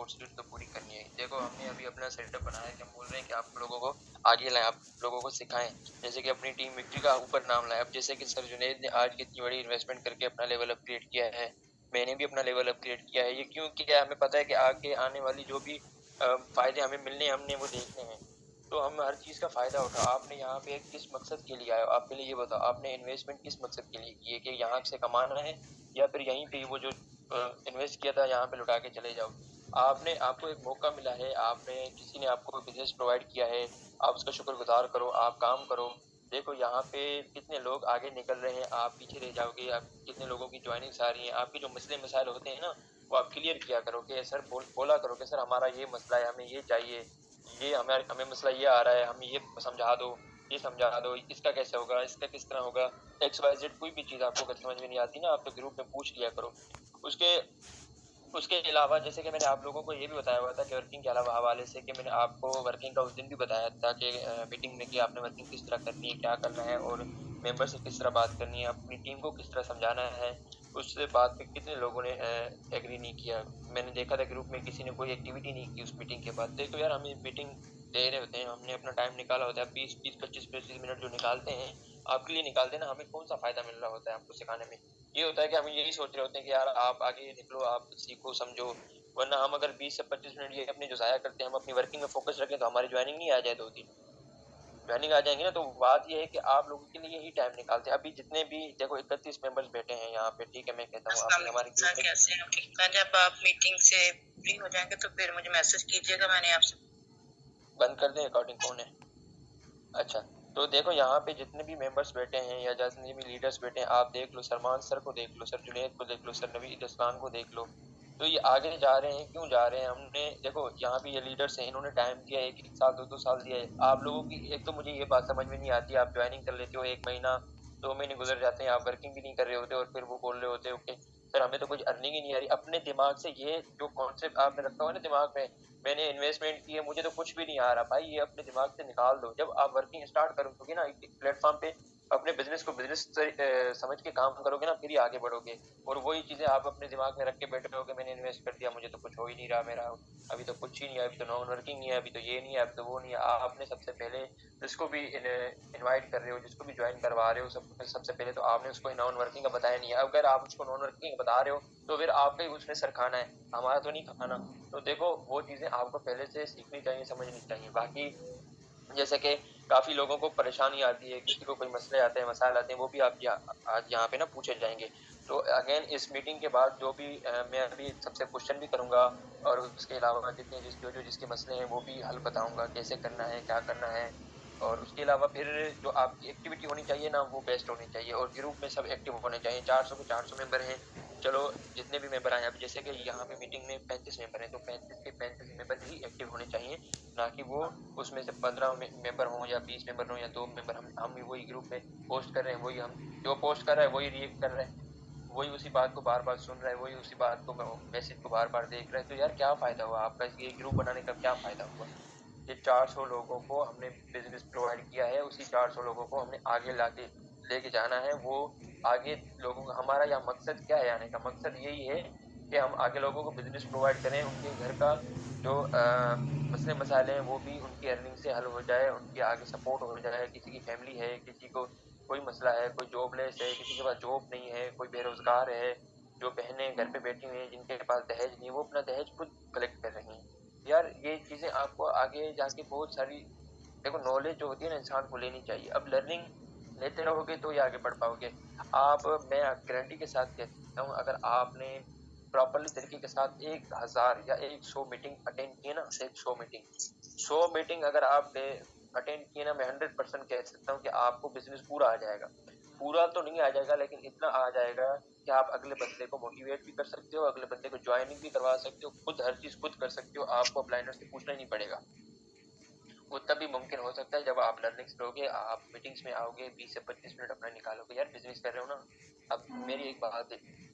Responsibility तो पूरी करनी है। देखो हमने अभी अपना सेटअप बनाया है कि हम बोल रहे हैं कि आप लोगों को आगे लाएँ, आप लोगों को सिखाएँ। जैसे कि अपनी टीम विक्ट्री का ऊपर नाम लाएँ। अब जैसे कि सर जुनैद ने आज की इतनी बड़ी इन्वेस्टमेंट करके अपना लेवल अप क्रिएट किया है, मैंने भी अपना लेवल अप क्रिएट किया है। ये क्यों किया है? हमें पता है कि आगे आने वाली जो भी फ़ायदे हमें मिलने हैं, हमने वो देखने हैं। तो हम हर चीज़ का फ़ायदा उठाओ। आपने यहाँ पे किस मकसद के लिए आए हो? आप पहले ये बताओ, आपने इन्वेस्टमेंट किस मकसद के लिए की है कि यहाँ से कमाना है या फिर यहीं पे ही वो जो इन्वेस्ट किया था यहाँ पे लौटा के चले जाओ? आपको एक मौका मिला है, आपने किसी ने आपको बिज़नेस प्रोवाइड किया है, आप उसका शुक्रगुज़ार करो, आप काम करो। देखो यहाँ पे कितने लोग आगे निकल रहे हैं, आप पीछे रह जाओगे, आप कितने लोगों की जॉइनिंग्स आ रही हैं, आपके जो मसले-मसाइल होते हैं ना, वो आप क्लियर किया करो कि सर बोला करो कि सर हमारा ये मसला है, हमें ये चाहिए, ये हमें हमें मसला ये आ रहा है, हमें ये समझा दो, इसका कैसे होगा, इसका किस तरह होगा, एक्स वाई ज़ेड कोई भी चीज़ आपको अगर समझ में नहीं आती ना, आप तो ग्रुप में पूछ लिया करो। उसके उसके अलावा जैसे कि मैंने आप लोगों को ये भी बताया हुआ था कि वर्किंग के अलावा हवाले से कि मैंने आपको वर्किंग का उस दिन भी बताया था कि मीटिंग में कि आपने वर्किंग किस तरह करनी है, क्या करना है और मेंबर से किस तरह बात करनी है, अपनी टीम को किस तरह समझाना है। उस बात पे कितने लोगों ने एग्री नहीं किया। मैंने देखा था ग्रुप में किसी ने कोई एक्टिविटी नहीं की उस मीटिंग के बाद। देखो यार हम मीटिंग दे रहे होते हैं, हमने अपना टाइम निकाला होता है 20-20, 25-25 मिनट जो निकालते हैं, आपके लिए निकालते हैं ना, हमें कौन-सा फ़ायदा मिल रहा होता है आपको सिखाने में? ये होता है कि हम यही सोच रहे होते हैं कि यार आप आगे निकलो, आप सीखो, समझो, वरना हम अगर 20 से 25 मिनट ये अपने जो ज़ाया करते हैं, हम अपनी वर्किंग में फ़ोकस रखें तो हमारी जॉइनिंग नहीं आ जाए 2-3 जॉइनिंग आ जाएँगी ना तो बात ये है कि आप लोगों के लिए ही टाइम निकालते हैं। अभी जितने भी देखो 31 मेंबर्स बैठे हैं यहाँ पे, ठीक है, मैं कहता हूँ अस्सलाम अभी हमारे वालेकुम ग्रुप सर, में कैसे हैं आप? ठीक है, जब आप मीटिंग से फ्री हो जाएँगे तो फिर मुझे मैसेज कीजिएगा, मैंने आपसे बंद कर दें रिकॉर्डिंग कौन है? अच्छा, तो देखो यहाँ पे जितने भी मेंबर्स बैठे हैं या जितने भी लीडर्स बैठे हैं, आप देख लो सलमान सर को देख लो, सर जुनैद को देख लो, सर नवीद असलान को देख लो। तो ये आगे जा रहे हैं, क्यों जा रहे हैं? हमने देखो यहाँ पे ये लीडर्स हैं, इन्होंने टाइम दिया है, 1-1 साल, 2-2 साल दिया है। आप लोगों की एक तो मुझे ये बात समझ में नहीं आती, आप जॉइनिंग कर लेते हो 1 महीना, 2 महीने गुज़र जाते हैं, आप वर्किंग भी नहीं कर रहे होते और फिर वो बोल रहे होते हो कि सर हमें तो कुछ अर्निंग ही नहीं आ रही। अपने दिमाग से ये जो कॉन्सेप्ट आपने रखा हुआ है ना दिमाग में, मैंने इन्वेस्टमेंट की है, मुझे तो कुछ भी नहीं आ रहा। भाई ये अपने दिमाग से निकाल दो। जब आप वर्किंग स्टार्ट करोगे ना एक प्लेटफ़ॉर्म पे, अपने बिज़नेस को बिज़नेस समझ के काम करोगे ना, फिर ही आगे बढ़ोगे। और वही चीज़ें आप अपने दिमाग में रख के बैठे रहोगे, मैंने इन्वेस्ट कर दिया, मुझे तो कुछ हो ही नहीं रहा मेरा, अभी तो कुछ ही नहीं है, अभी तो नॉन वर्किंग नहीं है, अभी तो ये नहीं है, अभी तो वो नहीं है। आपने सबसे पहले जिसको भी इनवाइट कर रहे हो, जिसको भी जॉइन करवा रहे हो, सबसे पहले तो आपने उसको नॉन वर्किंग का बताया नहीं है। अगर आप उसको नॉन वर्किंग बता रहे हो, तो फिर आपका ही उसमें सर खाना है, हमारा तो नहीं खाना। तो देखो वो चीज़ें आपको पहले से सीखनी चाहिए, समझनी चाहिए। बाकी जैसे कि काफ़ी लोगों को परेशानी आती है, किसी को कोई मसले आते हैं, मसाइल आते हैं, वो भी आप आज यहाँ पे ना पूछे जाएँगे। तो अगेन इस मीटिंग के बाद जो भी मैं अभी सबसे क्वेश्चन भी करूँगा और उसके अलावा जितने जो जिसके मसले हैं, वो भी हल बताऊँगा, कैसे करना है, क्या करना है। और उसके अलावा फिर जो आपकी एक्टिविटी होनी चाहिए ना, वो बेस्ट होनी चाहिए और ग्रुप में सब एक्टिव होने चाहिए। 400 के 400 मेंबर हैं, चलो जितने भी मेंबर आए, अभी जैसे कि यहाँ पे मीटिंग में 35 मेंबर हैं, तो 35 के 35 मेंबर ही एक्टिव होने चाहिए, ना कि वो उसमें से 15 मेंबर हों या 20 मेंबर हों या 2 मेंबर। हम वही ग्रुप में पोस्ट कर रहे हैं, वही हम जो पोस्ट कर रहा है वही रिएक्ट कर रहा है, वही उसी बात को बार-बार सुन रहा है, वही उसी बात को मैसेज को बार-बार देख रहा है। तो यार क्या फ़ायदा हुआ आपका ये ग्रुप बनाने का, क्या फ़ायदा हुआ? ये 400 लोगों को हमने बिज़नेस प्रोवाइड किया है, उसी 400 लोगों को हमने आगे लाके लेके जाना है। वो आगे लोगों का हमारा यहाँ मकसद क्या है आने का? मकसद यही है कि हम आगे लोगों को बिज़नेस प्रोवाइड करें, उनके घर का जो मसले-मसाइल हैं वो भी उनकी अर्निंग से हल हो जाए, उनकी आगे सपोर्ट हो जाए। किसी की फैमिली है, किसी को कोई मसला है, कोई जॉबलेस है, किसी के पास जॉब नहीं है, कोई बेरोज़गार है, जो बहनें घर पे बैठी हुई हैं जिनके पास दहेज नहीं है, वो अपना दहेज खुद कलेक्ट कर रही हैं। यार ये चीज़ें आपको आगे जाके बहुत सारी देखो नॉलेज जो होती है ना इंसान को लेनी चाहिए। अब लर्निंग लेते रहोगे तो ही आगे बढ़ पाओगे। मैं गारंटी के साथ कह सकता हूँ अगर आपने प्रॉपर्ली तरीके के साथ 1000 या 100 मीटिंग अटेंड किए ना, 100 मीटिंग, 100 मीटिंग अगर आपने अटेंड किए ना, मैं 100% कह सकता हूँ कि आपको बिज़नेस पूरा आ जाएगा। पूरा तो नहीं आ जाएगा लेकिन इतना आ जाएगा कि आप अगले बंदे को मोटिवेट भी कर सकते हो, अगले बंदे को जॉइनिंग भी करवा सकते हो, खुद हर चीज़ खुद कर सकते हो, आपको अपलाइनर से पूछना ही नहीं पड़ेगा। वो तभी मुमकिन हो सकता है जब आप लर्निंग्स लोगे, आप मीटिंग्स में आओगे, 20 से 25 मिनट अपना निकालोगे। यार बिज़नेस कर रहे हो ना, अब मेरी एक बात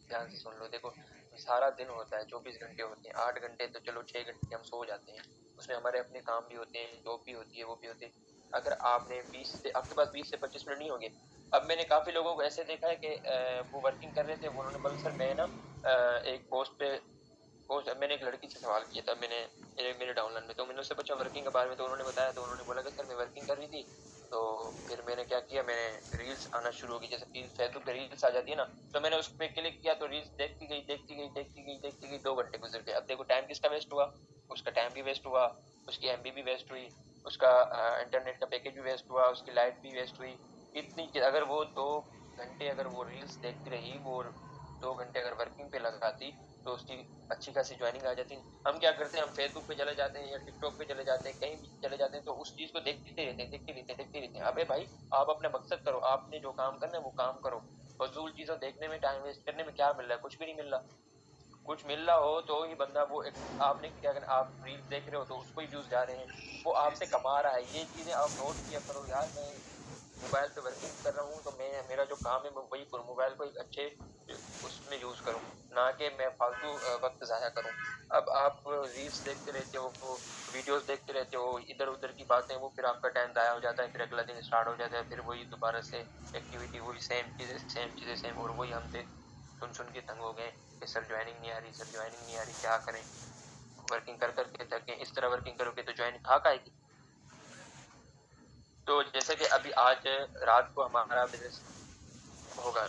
ध्यान से सुन लो, देखो सारा दिन होता है, 24 घंटे होते हैं, 8 घंटे तो चलो 6 घंटे हम सो जाते हैं, उसमें हमारे अपने काम भी होते हैं, जॉब भी होती है, वो भी होते हैं। अगर आपके पास 20 से 25 मिनट नहीं होंगे, अब मैंने काफ़ी लोगों को ऐसे देखा है कि वो वर्किंग कर रहे थे, वो उन्होंने बोला सर मैं ना एक पोस्ट पे वो मैंने एक लड़की से सवाल किया था, मेरे डाउनलाइन में, तो मैंने उससे पूछा वर्किंग के बारे में, तो उन्होंने बताया, तो उन्होंने बोला कि सर मैं वर्किंग कर रही थी, तो फिर मैंने क्या किया, मैंने रील्स आना शुरू हो गई, जैसे फेसबुक पे रील्स आ जाती है ना, तो मैंने उस पर क्लिक किया, तो रील्स देखती गई 2 घंटे गुजर गए। अब देखो टाइम किसका वेस्ट हुआ, उसका टाइम भी वेस्ट हुआ, उसकी एमबी भी वेस्ट हुई, उसका इंटरनेट का पैकेज भी वेस्ट हुआ, उसकी लाइट भी वेस्ट हुई। इतनी अगर वो 2 घंटे अगर वो रील्स देखती रही, वो 2 घंटे अगर वर्किंग पे लगाती, तो उसकी अच्छी खासी ज्वाइनिंग आ जाती। हम क्या करते हैं, हम फेसबुक पे चले जाते हैं या टिकटॉक पे चले जाते हैं, कहीं भी चले जाते हैं, तो उस चीज को देखते रहते हैं। अबे भाई, आप अपना मकसद करो, आपने जो काम करना है वो काम करो। फजूल चीजों देखने में, टाइम वेस्ट करने में क्या मिल रहा है? कुछ भी नहीं मिल रहा। कुछ मिल रहा हो तो ही बंदा वो आपने क्या करना, आप रील्स देख रहे हो तो उसको ही व्यूज जा रहे हैं, वो आपसे कमा रहा है। ये चीजें आप नोट किया करो यार। मैं मोबाइल पे वर्किंग कर रहा हूँ, तो मेरा जो काम है मैं वही करूँ, मोबाइल को एक अच्छे उसमें यूज करूँ, ना कि मैं फालतू वक्त ज़ाया करूँ। अब आप रील्स देखते रहते हो, वीडियोस देखते रहते हो, इधर उधर की बातें, वो फिर आपका टाइम ज़ाया हो जाता है, फिर अगला दिन स्टार्ट हो जाता है, फिर वही दोबारा से एक्टिविटी, वही सेम, और वही हम सुन के तंग हो गए कि सर ज्वाइनिंग नहीं आ रही, क्या करें? वर्किंग कर करके थके, इस तरह वर्किंग करोगे तो ज्वाइनिंग कहाँ का आएगी? तो जैसे कि अभी आज रात को हमारा बिजनेस होगा,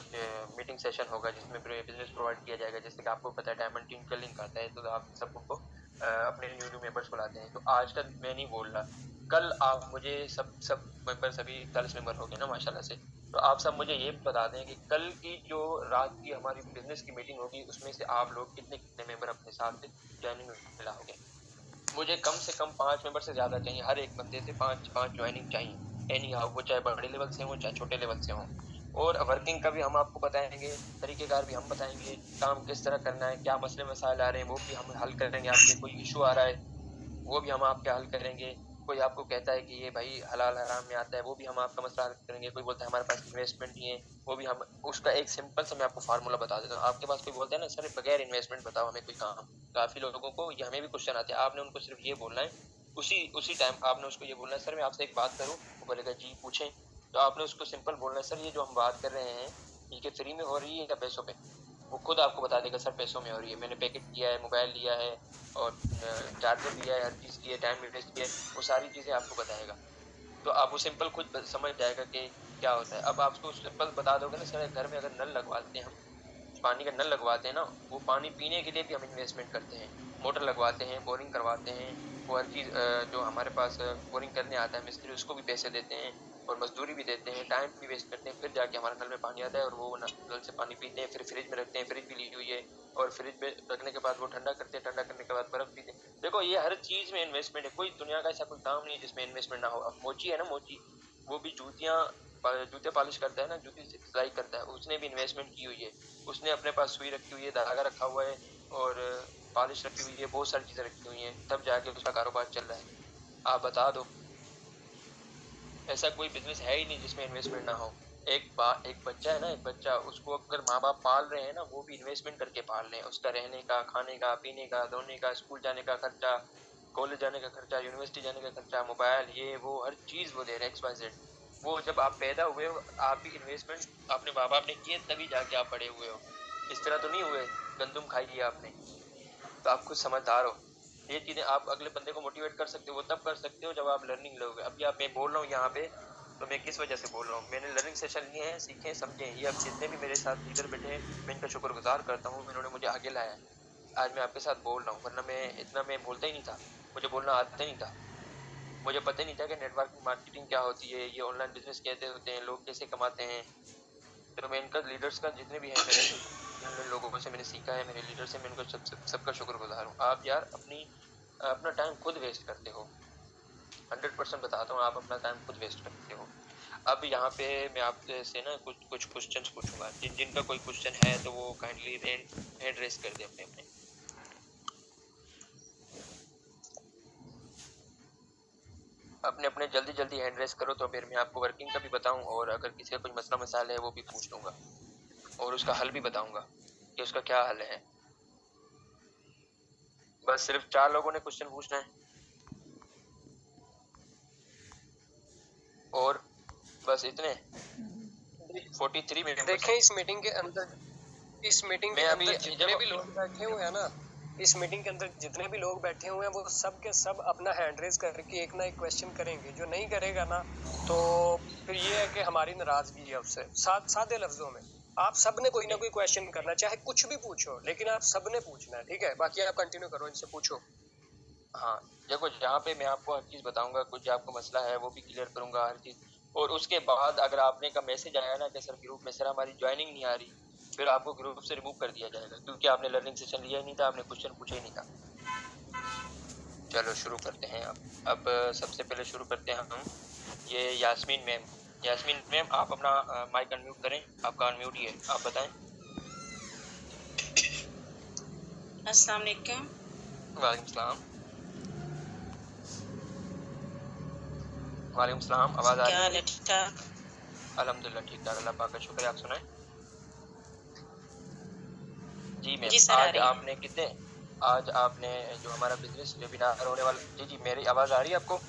मीटिंग सेशन होगा, जिसमें बिजनेस प्रोवाइड किया जाएगा। जैसे कि आपको पता है डायमंड टीम का लिंक आता है, तो आप सबको अपने न्यू मेंबर्स बुलाते हैं। तो आज का मैं नहीं बोल रहा, कल आप मुझे सब मेंबर, सभी 40 मेंबर हो गए ना माशाल्लाह से, तो आप सब मुझे ये बता दें कि कल की जो रात की हमारी बिजनेस की मीटिंग होगी, उसमें से आप लोग कितने कितने मेंबर अपने साथ ज्वाइनिंग में मिलाओगे। मुझे कम से कम 5 मेंबर से ज्यादा चाहिए, हर एक बंदे से 5 ज्वाइनिंग चाहिए। एनी हाउ, वो चाहे बड़े लेवल से हो चाहे छोटे लेवल से हो। और वर्किंग का भी हम आपको बताएंगे, तरीकेकार भी हम बताएंगे, काम किस तरह करना है, क्या मसले मसाइल आ रहे हैं वो भी हम हल करेंगे। आपके कोई इशू आ रहा है वो भी हम आपके हल करेंगे। कोई आपको कहता है कि ये भाई हलाल हराम में आता है, वो भी हम आपका मसला हल करेंगे। कोई बोलता है हमारे पास इन्वेस्टमेंट नहीं है, वो भी हम उसका एक सिंपल सा मैं आपको फार्मूला बता देता हूँ। आपके पास कोई बोलता है ना सर बगैर इन्वेस्टमेंट बताओ हमें कोई काम, काफी लोगों को ये हमें भी क्वेश्चन आते हैं, आपने उनको सिर्फ ये बोलना है, उसी उसी टाइम आपने उसको ये बोलना है, सर मैं आपसे एक बात करूँ, वो बोलेगा जी पूछें। तो आपने उसको सिंपल बोलना है, सर ये जो हम बात कर रहे हैं ये क्या फ्री में हो रही है या पैसों पे? वो खुद आपको बता देगा सर पैसों में हो रही है, मैंने पैकेट किया है, मोबाइल लिया है, और चार्जर लिया है, हर चीज़ की है, टाइम इन्वेस्ट किया है, वो सारी चीज़ें आपको बताएगा। तो आप वो सिंपल खुद समझ जाएगा कि क्या होता है। अब आप उसको सिंपल बता दोगे ना, सर घर में अगर नल लगवाते हैं हम, पानी का नल लगवाते हैं ना, वो पानी पीने के लिए भी हम इन्वेस्टमेंट करते हैं, मोटर लगवाते हैं, बोरिंग करवाते हैं, वो हर चीज़ जो हमारे पास बोरिंग करने आता है मिस्त्री, उसको भी पैसे देते हैं और मजदूरी भी देते हैं, टाइम भी वेस्ट करते हैं, फिर जाके हमारे नल में पानी आता है और वो नल से पानी पीते हैं, फिर फ्रिज में रखते हैं, फ्रिज भी ली हुई है, और फ्रिज में रखने के बाद वो ठंडा करते हैं, ठंडा करने के बाद बर्फ पीते हैं। देखो ये हर चीज़ में इन्वेस्टमेंट है, कोई दुनिया का ऐसा कोई काम नहीं है जिसमें इन्वेस्टमेंट ना हो। अब मोची है ना, मोची वो भी जूते पॉलिश करता है ना, जूती सिलाई करता है, उसने भी इन्वेस्टमेंट की हुई है। उसने अपने पास सुई रखी हुई है, धागा रखा हुआ है, और पॉलिश रखी हुई है, बहुत सारी चीजें रखी हुई हैं, तब जाके उसका कारोबार चल रहा है। आप बता दो, ऐसा कोई बिजनेस है ही नहीं जिसमें इन्वेस्टमेंट ना हो। एक बच्चा है ना, एक बच्चा, उसको अगर माँ बाप पाल रहे हैं ना, वो भी इन्वेस्टमेंट करके पाल रहे हैं, उसका रहने का, खाने का, पीने का, धोने का, स्कूल जाने का खर्चा, कॉलेज जाने का खर्चा, यूनिवर्सिटी जाने का खर्चा, मोबाइल, ये वो हर चीज वो दे रहे हैं, XYZ। वो जब आप पैदा हुए हो, आप भी इन्वेस्टमेंट अपने माँ बाप ने किए, तभी जाके आप बड़े हुए हो। इस तरह तो नहीं हुए गंदुम खाई लिया आपने। तो आप खुद समझदार हो। ये चीजें आप अगले बंदे को मोटिवेट कर सकते हो, वो तब कर सकते हो जब आप लर्निंग लोगे। अभी आप, मैं बोल रहा हूँ यहाँ पे, तो मैं किस वजह से बोल रहा हूँ, मैंने लर्निंग सेशन लिए हैं, सीखे समझे। ये अब जितने भी मेरे साथ लीडर बैठे हैं, मैं इनका शुक्रगुजार करता हूँ, इन्होंने मुझे आगे लाया है। आज मैं आपके साथ बोल रहा हूँ, वरना मैं बोलता ही नहीं था, मुझे बोलना आता ही नहीं था। मुझे पता ही नहीं था कि नेटवर्किंग मार्केटिंग क्या होती है, ये ऑनलाइन बिजनेस कैसे होते हैं, लोग कैसे कमाते हैं। तो मैं इनका, लीडर्स का, जितने भी हैं मेरे, जिन लोगों से मैंने सीखा है, मेरे लीडर से, मैं इनको सबका शुक्रगुजार हूँ। आप यार अपना टाइम खुद वेस्ट करते हो, 100% बताता हूँ, आप अपना टाइम खुद वेस्ट करते हो। अब यहाँ पे मैं आपसे ना कुछ कुछ क्वेश्चंस पूछूंगा, जिनका कोई क्वेश्चन है तो वो काइंडली हैंड रेस कर दे अपने अपने। जल्दी जल्दी हैंड रेस करो, तो फिर मैं आपको वर्किंग का भी बताऊं, और अगर किसी का कोई मसला मसाला है वो भी पूछ लूंगा, और उसका हल भी बताऊंगा कि उसका क्या हल है। बस सिर्फ 4 लोगों ने क्वेश्चन पूछना है, और बस इतने 43 में देखें इस मीटिंग के अंदर, इस मीटिंग के अंदर जितने भी लोग बैठे हुए हैं ना, इस मीटिंग के अंदर जितने भी लोग बैठे हुए हैं वो सब के सब अपना हैंड रेज करके एक ना एक क्वेश्चन करेंगे। जो नहीं करेगा ना तो फिर ये है कि हमारी नाराजगी है उससे। सादे लफ्जों में आप सब ने कोई ना कोई क्वेश्चन करना, चाहे कुछ भी पूछो, लेकिन आप सब ने पूछना है, ठीक है? बाकी आप कंटिन्यू करो, इनसे पूछो। हाँ, देखो यहाँ पे मैं आपको हर चीज़ बताऊंगा, कुछ जो आपको मसला है वो भी क्लियर करूंगा हर चीज़। और उसके बाद अगर आपने का मैसेज आया ना कि सर ग्रुप में सर हमारी ज्वाइनिंग नहीं आ रही, फिर आपको ग्रुप से रिमूव कर दिया जाएगा, क्योंकि आपने लर्निंग सेशन लिया ही नहीं था, आपने क्वेश्चन पूछा ही नहीं था। चलो शुरू करते हैं। अब सबसे पहले शुरू करते हैं हम। ये यास्मीन मैम आप अपना माइक अनम्यूट करें, आपका अनम्यूट ही है, आप बताएं। अस्सलाम वालेकुम। वालेकुम सलाम। वालेकुम सलाम, आवाज़ आ रही है? क्या हाल है? ठीक ठाक? अल्हम्दुलिल्लाह ठीक ठाक, अल्लाह पाक का शुक्र है। आप सुनाएं। जी मैम, जी सर, आ आज रही है। आपने जो हमारा बिजनेस वेबिनार होने वाला, जी मेरी आवाज़ आ रही है आपको?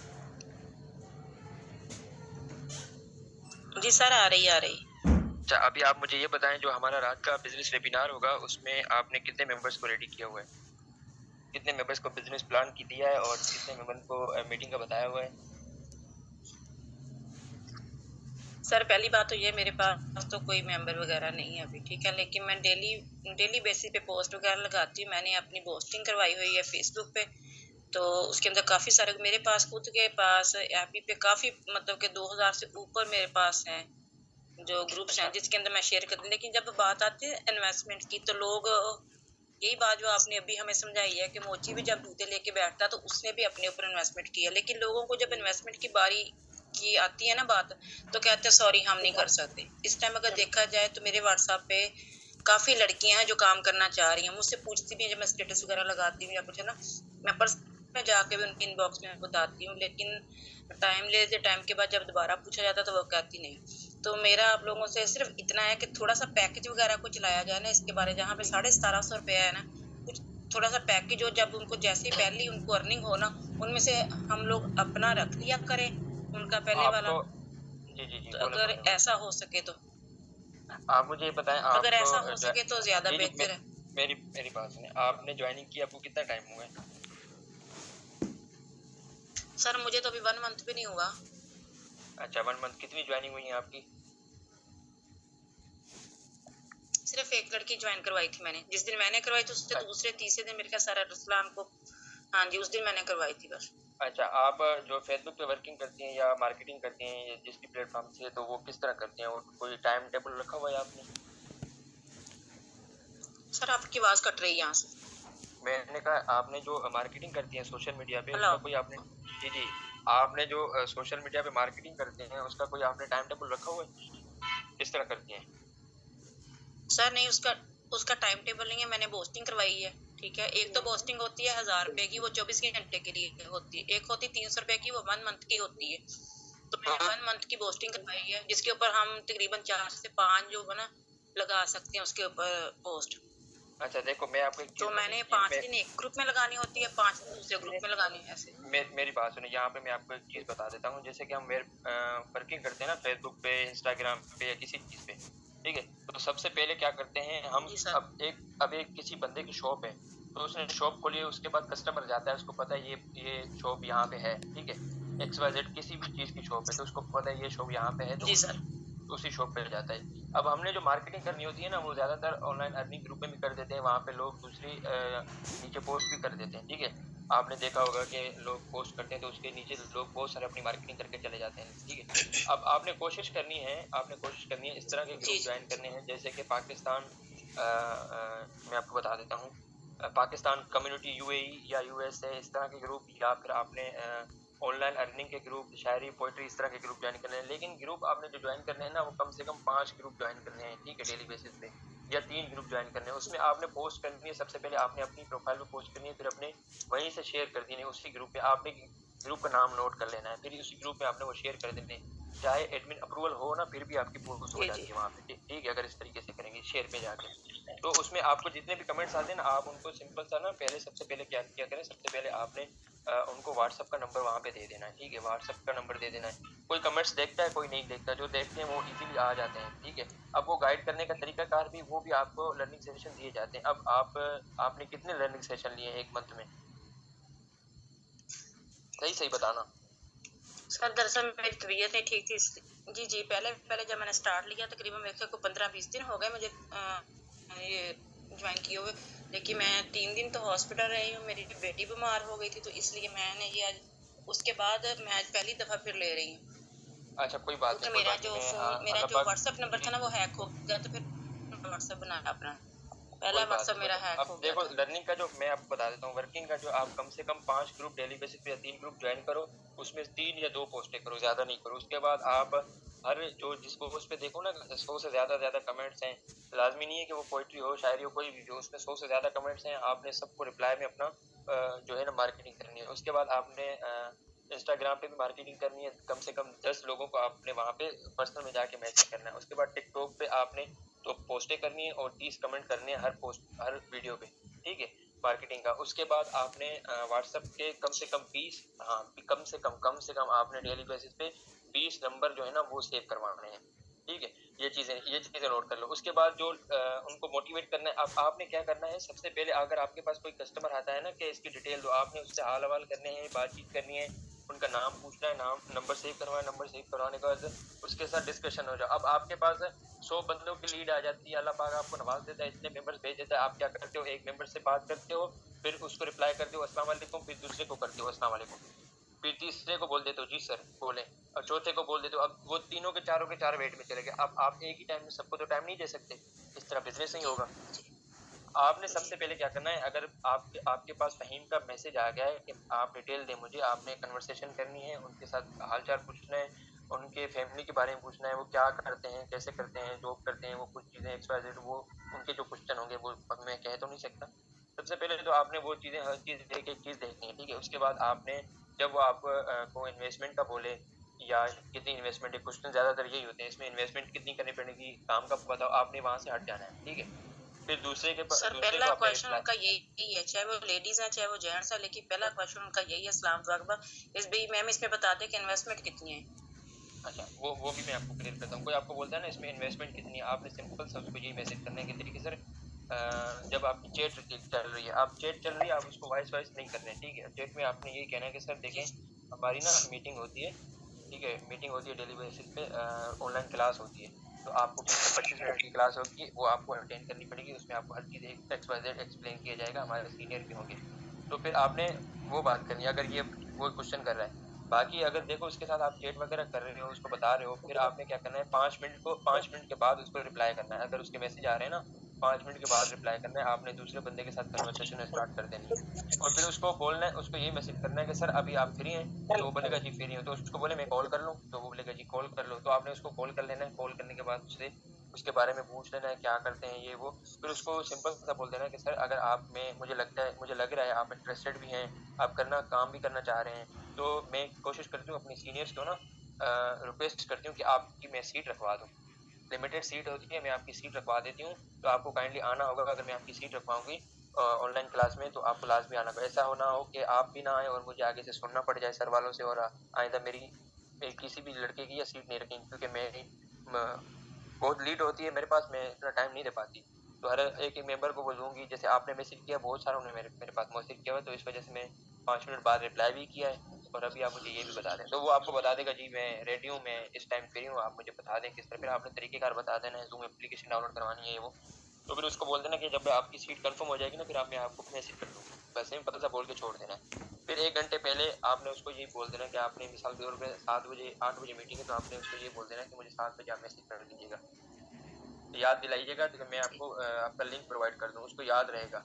जी सर, आ रही। अच्छा, अभी आप मुझे ये बताएं, जो हमारा रात का बिजनेस वेबिनार होगा उसमें आपने कितने मेंबर्स को रेडी किया हुआ है? कितने मेंबर्स को बिजनेस प्लान की दिया है और कितने मेंबर्स को मीटिंग का बताया हुआ है? सर पहली बात तो ये, मेरे पास तो कोई मेंबर वगैरह नहीं है अभी, ठीक है? लेकिन मैं डेली बेसिस पे पोस्ट वगैरह लगाती हूँ। मैंने अपनी पोस्टिंग करवाई हुई है फेसबुक पे, तो उसके अंदर काफ़ी सारे मेरे पास खुद के पास एफबी पे काफ़ी मतलब कि 2000 से ऊपर मेरे पास हैं जो ग्रुप्स हैं जिसके अंदर मैं शेयर करती हूँ। लेकिन जब बात आती है इन्वेस्टमेंट की, तो लोग यही बात जो आपने अभी हमें समझाई है कि मोची भी जब जूते लेके बैठता तो उसने भी अपने ऊपर इन्वेस्टमेंट किया, लेकिन लोगों को जब इन्वेस्टमेंट की बारी की आती है ना बात, तो कहते हैं सॉरी हम नहीं कर सकते। इस टाइम अगर देखा जाए तो मेरे व्हाट्सएप पे काफ़ी लड़कियां हैं जो काम करना चाह रही हैं, मुझसे पूछती भी हैं जब मैं स्टेटस वगैरह लगाती हूँ या कुछ है ना, मैं पर्सनल में जाके भी उनके इनबॉक्स में बताती हूँ। लेकिन टाइम के बाद जब दोबारा पूछा जाता तो वो कहती नहीं। तो मेरा आप लोगों से सिर्फ इतना है कि थोड़ा सा पैकेज वगैरह को चलाया जाए ना इसके बारे, जहाँ पे 1750 रुपया है ना, कुछ थोड़ा सा पैकेज हो, जब उनको जैसे ही पहली उनको अर्निंग हो ना, उनमें से हम लोग अपना रख लिया करें उनका पहले वाला। आपको जी तो बोले अगर बोले। ऐसा हो सके तो, आप मुझे ये बताएं, अगर आपको ऐसा हो सके तो ज्यादा जी बेहतर है। मेरी मेरी बात सुने, आपने ज्वाइनिंग की आपको कितना टाइम हुआ है? सर मुझे तो अभी 1 मंथ भी नहीं हुआ। अच्छा, 1 मंथ। कितनी ज्वाइनिंग हुई है आपकी? सिर्फ एक लड़की ज्वाइन करवाई थी मैंने, जिस दिन मैंने करवाई थी उससे दूसरे तीसरे दिन मेरे ख्याल सारा रुसलान को, हाँ जी, उस दिन मैंने करवाई थी बस। अच्छा, आप जो फेसबुक पे वर्किंग करती हैं या मार्केटिंग करती हैं या जिस भी प्लेटफॉर्म से, तो वो किस तरह करती हैं, और कोई टाइम टेबल रखा हुआ है आपने? सर आपकी आवाज कट रही है यहाँ से। मैंने कहा आपने जो मार्केटिंग करती हैं सोशल मीडिया पे, हेलो। उसका कोई आपने जी आपने जो सोशल मीडिया पे मार्केटिंग करते हैं उसका कोई आपने टाइम टेबल रखा हुआ है? किस तरह करती हैं? सर नहीं, उसका टाइम टेबल नहीं है, मैंने पोस्टिंग करवाई है, ठीक है? एक तो पोस्टिंग होती है 1000 रुपए की, वो 24 घंटे के लिए होती है। एक होती 300 रुपए की, वो 1 मंथ की होती है। तो मैंने 1 मंथ की पोस्टिंग करवाई है, जिसके ऊपर हम तकरीबन 4 से 5 जो है ना लगा सकते हैं उसके ऊपर पोस्ट। अच्छा देखो, मैं आपको एक तो चीज़ मैंने मैं 5 दिन एक ग्रुप में लगानी होती है, 5 दिन दूसरे ग्रुप में लगानी है, ऐसे। मेरी बात सुनिए, यहाँ पे मैं आपको एक चीज़ बता देता हूँ। जैसे कि हम वर्किंग करते हैं ना फेसबुक पे, इंस्टाग्राम पे या किसी चीज़ पे, ठीक है? तो सबसे पहले क्या करते हैं हम, जी सर। अब एक किसी बंदे की शॉप है, तो उसने शॉप खोली है, उसके बाद कस्टमर जाता है, उसको पता है ये शॉप यहाँ पे है, ठीक है? XYZ किसी भी चीज़ की शॉप है, तो उसको पता है ये शॉप यहाँ पे है, तो जी सर। उसी शॉप पे जाता है। अब हमने जो मार्केटिंग करनी होती है ना, वो ज़्यादातर ऑनलाइन अर्निंग ग्रुप में भी कर देते हैं, वहाँ पे लोग दूसरी नीचे पोस्ट भी कर देते हैं, ठीक है? आपने देखा होगा कि लोग पोस्ट करते हैं तो उसके नीचे लोग बहुत सारे अपनी मार्केटिंग करके चले जाते हैं, ठीक है? अब आपने कोशिश करनी है, इस तरह के जी ग्रुप ज्वाइन करने हैं, जैसे कि पाकिस्तान, मैं आपको बता देता हूँ, पाकिस्तान कम्युनिटी, यूएई या यूएसए, इस तरह के ग्रुप, या फिर आपने ऑनलाइन अर्निंग के ग्रुप, शायरी पोइट्री, इस तरह के ग्रुप ज्वाइन करने हैं। लेकिन ग्रुप आपने जो ज्वाइन करने हैं ना, वो कम से कम 5 ग्रुप ज्वाइन करने हैं, ठीक है, डेली बेसिस पे, या 3 ग्रुप ज्वाइन करने हैं। उसमें आपने पोस्ट करनी है, सबसे पहले आपने अपनी प्रोफाइल पे पोस्ट करनी है, फिर अपने वहीं से शेयर कर देनी है उसी ग्रुप पे। आपने ग्रुप का नाम नोट कर लेना है, फिर उसी ग्रुप में आपने वो शेयर कर देने हैं। चाहे एडमिन अप्रूवल हो ना, फिर भी आपकी पोस्ट हो जी जाती जी। है वहाँ पे, ठीक है? अगर इस तरीके से करेंगे शेयर पे जाके, तो उसमें आपको जितने भी कमेंट्स आते हैं ना, आप उनको सिंपल सा ना पहले सबसे पहले क्या क्या करें, सबसे पहले आपने उनको व्हाट्सअप का नंबर वहाँ पे दे देना है, ठीक है, व्हाट्सअप का नंबर दे देना है। कोई कमेंट्स देखता है, कोई नहीं देखता, जो देखते हैं वो इजीली आ जाते हैं, ठीक है। अब वो गाइड करने का तरीकाकार भी, वो भी आपको लर्निंग सेशन दिए जाते हैं। अब आपने कितने लर्निंग सेशन लिए एक मंथ में, सही सही बताना। सर दरअसल मेरी तबीयत नहीं ठीक थी जी जी, पहले जब मैंने स्टार्ट लिया तकरीबन मेरे को 15-20 दिन हो गए मुझे ये ज्वाइन किए हुए, लेकिन मैं 3 दिन तो हॉस्पिटल रही हूँ, मेरी बेटी बीमार हो गई थी, तो इसलिए मैंने ये आज उसके बाद मैं आज पहली दफ़ा फिर ले रही हूँ, अच्छा कोई बात क्योंकि नहीं, कोई बात नहीं, मेरा अल्लाह जो पाक व्हाट्सएप नंबर था ना वो हैक हो गया, तो फिर व्हाट्सएप बनाया अपना, पहला कोई बात व्हाट्सएप नहीं, मेरा हैक अब हो गया देखो था। लर्निंग का जो मैं आपको बता देता हूँ, वर्किंग का जो आप कम से कम 5 ग्रुप डेली बेसिस पे या 3 ग्रुप ज्वाइन करो, उसमें 3 या 2 पोस्टें करो, ज़्यादा नहीं करो। उसके बाद आप हर जो जिस पोस्ट पे देखो ना 100 से ज़्यादा कमेंट्स हैं, लाज़मी नहीं है कि वो पोएट्री हो, शायरी हो, कोई भी हो, उसमें 100 से ज़्यादा कमेंट्स हैं, आपने सबको रिप्लाई में अपना जो है ना मार्केटिंग करनी है। उसके बाद आपने इंस्टाग्राम पे भी मार्केटिंग करनी है, कम से कम 10 लोगों को आपने वहाँ पे पर्सनल में जाके मैसेज करना है। उसके बाद टिकटॉक पे आपने तो पोस्टें करनी है और 30 कमेंट करने हैं हर वीडियो पे, ठीक है, मार्केटिंग का। उसके बाद आपने व्हाट्सएप के कम से कम 20, हाँ कम से कम आपने डेली बेसिस पे 20 नंबर जो है ना वो सेव करवाने हैं, ठीक है। ये चीजें नोट कर लो। उसके बाद जो उनको मोटिवेट करना है, आपने क्या करना है, सबसे पहले अगर आपके पास कोई कस्टमर आता है ना कि इसकी डिटेल दो, आपने उससे हाल हवाल करने हैं, बातचीत करनी है, उनका नाम पूछना है, नाम नंबर सेव करवाना, नंबर सेव करवाने के बाद उसके साथ डिस्कशन हो जाए। अब आपके पास 100 बंदों की लीड आ जाती है, अल्लाह पाक आपको नवाज देता है, इतने मेंबर्स भेज देता है, आप क्या करते हो, एक मेंबर से बात करते हो, फिर उसको रिप्लाई करते हो अस्सलाम वालेकुम, फिर दूसरे को करते हो अस्सलाम वालेकुम, फिर तीसरे को बोल देते हो जी सर बोले, और चौथे को बोल देते हो। अब वो तीनों के चार वेट में चले गए। अब आप एक ही टाइम में सबको तो टाइम नहीं दे सकते, इस तरह बिजनेस नहीं जी होगा। जी आपने जी सबसे पहले क्या करना है, अगर आपके पास फ़हीम का मैसेज आ गया है कि आप डिटेल दें मुझे, आपने कन्वर्सेशन करनी है, उनके साथ हाल-चाल पूछना है, उनके फैमिली के बारे में पूछना है, वो क्या करते हैं, कैसे करते हैं, जॉब करते हैं, वो कुछ चीज़ें XYZ, वो उनके जो क्वेश्चन होंगे वो अब मैं कह तो नहीं सकता। सबसे पहले तो आपने वो चीज़ें हर चीज़ एक-एक चीज़ देखनी है, ठीक है? उसके बाद आपने जब वो आप को इन्वेस्टमेंट का बोले या कितनी इन्वेस्टमेंट है, क्वेश्चन ज़्यादातर यही होते हैं, इसमें इन्वेस्टमेंट कितनी करनी पड़ेगी, काम का बताओ, आपने वहाँ से हट जाना है, ठीक है? फिर सर दूसरे पहला को आपने क्वेश्चन रिप्लाई, उनका यही है, चाहे वो लेडीज है चाहे वो जेंट्स है, लेकिन पहला क्वेश्चन उनका यही है, अस्सलाम वालेकुम इस भी मैम इसमें बता दें कि इन्वेस्टमेंट कितनी है। अच्छा वो भी मैं आपको क्लियर करता हूँ। कोई आपको बोलता है ना इसमें इन्वेस्टमेंट कितनी है, आपने सिंपल सा उसको यही मैसेज करना है कि देखिए सर, जब आपकी चैट चल रही है, आप चैट चल रही है, आप उसको वॉइस नहीं करना है, ठीक है। चैट में आपने यही कहना है कि सर जी देखें, हमारी ना मीटिंग होती है, ठीक है, मीटिंग होती है डेली बेसिस पे, ऑनलाइन क्लास होती है, तो आपको 20 से 25 मिनट की क्लास होगी, वो आपको अटेंड करनी पड़ेगी। उसमें आपको हर चीज़ XYZ एक्सप्लेन किया जाएगा, हमारे सीनियर भी होंगे। तो फिर आपने वो बात करनी है, अगर ये वो क्वेश्चन कर रहा है। बाकी अगर देखो उसके साथ आप चैट वगैरह कर रहे हो, उसको बता रहे हो, फिर आपने क्या करना है, 5 मिनट के बाद उसको रिप्लाई करना है। अगर उसके मैसेज आ रहे हैं ना, 5 मिनट के बाद रिप्लाई करना है, आपने दूसरे बंदे के साथ कन्वर्सेशन स्टार्ट कर देनी है। और फिर उसको बोलना है, उसको ये मैसेज करना है कि सर अभी आप फ्री हैं, तो वो बोलेगा जी फ्री हूँ, तो उसको बोले मैं कॉल कर लूँ, तो वो बोलेगा जी कॉल कर लो, तो आपने उसको कॉल कर लेना है। कॉल करने के बाद उससे उसके बारे में पूछ लेना है, क्या करते हैं ये वो। फिर उसको सिंपल सा बोल देना है कि सर अगर आप में मुझे लग रहा है आप इंटरेस्टेड भी हैं, आप काम भी करना चाह रहे हैं, तो मैं कोशिश करती हूँ अपनी सीनियर्स को ना रिक्वेस्ट करती हूँ कि आपकी मैं सीट रखवा दूँ। लिमिटेड सीट होती है, मैं आपकी सीट रखवा देती हूँ, तो आपको काइंडली आना होगा। अगर मैं आपकी सीट रखवाऊँगी ऑनलाइन क्लास में, तो आपको लाज़मी आना होगा। ऐसा हो ना हो कि आप भी ना आएँ और मुझे आगे से सुनना पड़ जाए सर वालों से, और आइंदा मेरी किसी भी लड़के की या सीट नहीं रखेंगे, क्योंकि मेरी बहुत लीड होती है मेरे पास, मैं इतना टाइम नहीं दे पाती। तो हर एक मेंबर को बोलूँगी, जैसे आपने मैसेज किया, बहुत सारा उन्होंने मेरे पास मैसेज किया हुआ है, तो इस वजह से मैं 5 मिनट बाद रिप्लाई भी किया है। और अभी आप मुझे ये भी बता दें, तो वो आपको बता देगा जी मैं रेडी हूँ, मैं इस टाइम फ्री हूँ, आप मुझे बता दें किस तरह। फिर आपने तरीकेकार बता देना है, जूम एप्लीकेशन डाउनलोड करवानी है ये वो। तो फिर उसको बोल देना कि जब आपकी सीट कंफर्म हो जाएगी ना, फिर मैं आपको मैसेज कर दूँगी, बस सिंपल सा बोल के छोड़ देना है। फिर 1 घंटे पहले आपने उसको यही बोल देना कि आपने मिसाल के तौर पे 7 बजे 8 बजे मीटिंग है, तो आपने उसको ये बोल देना कि मुझे 7 बजे आप मैसेज कर दीजिएगा। याद दिलाइएगा, तो मैं जी आपको आपका लिंक प्रोवाइड कर दूँ, उसको याद रहेगा,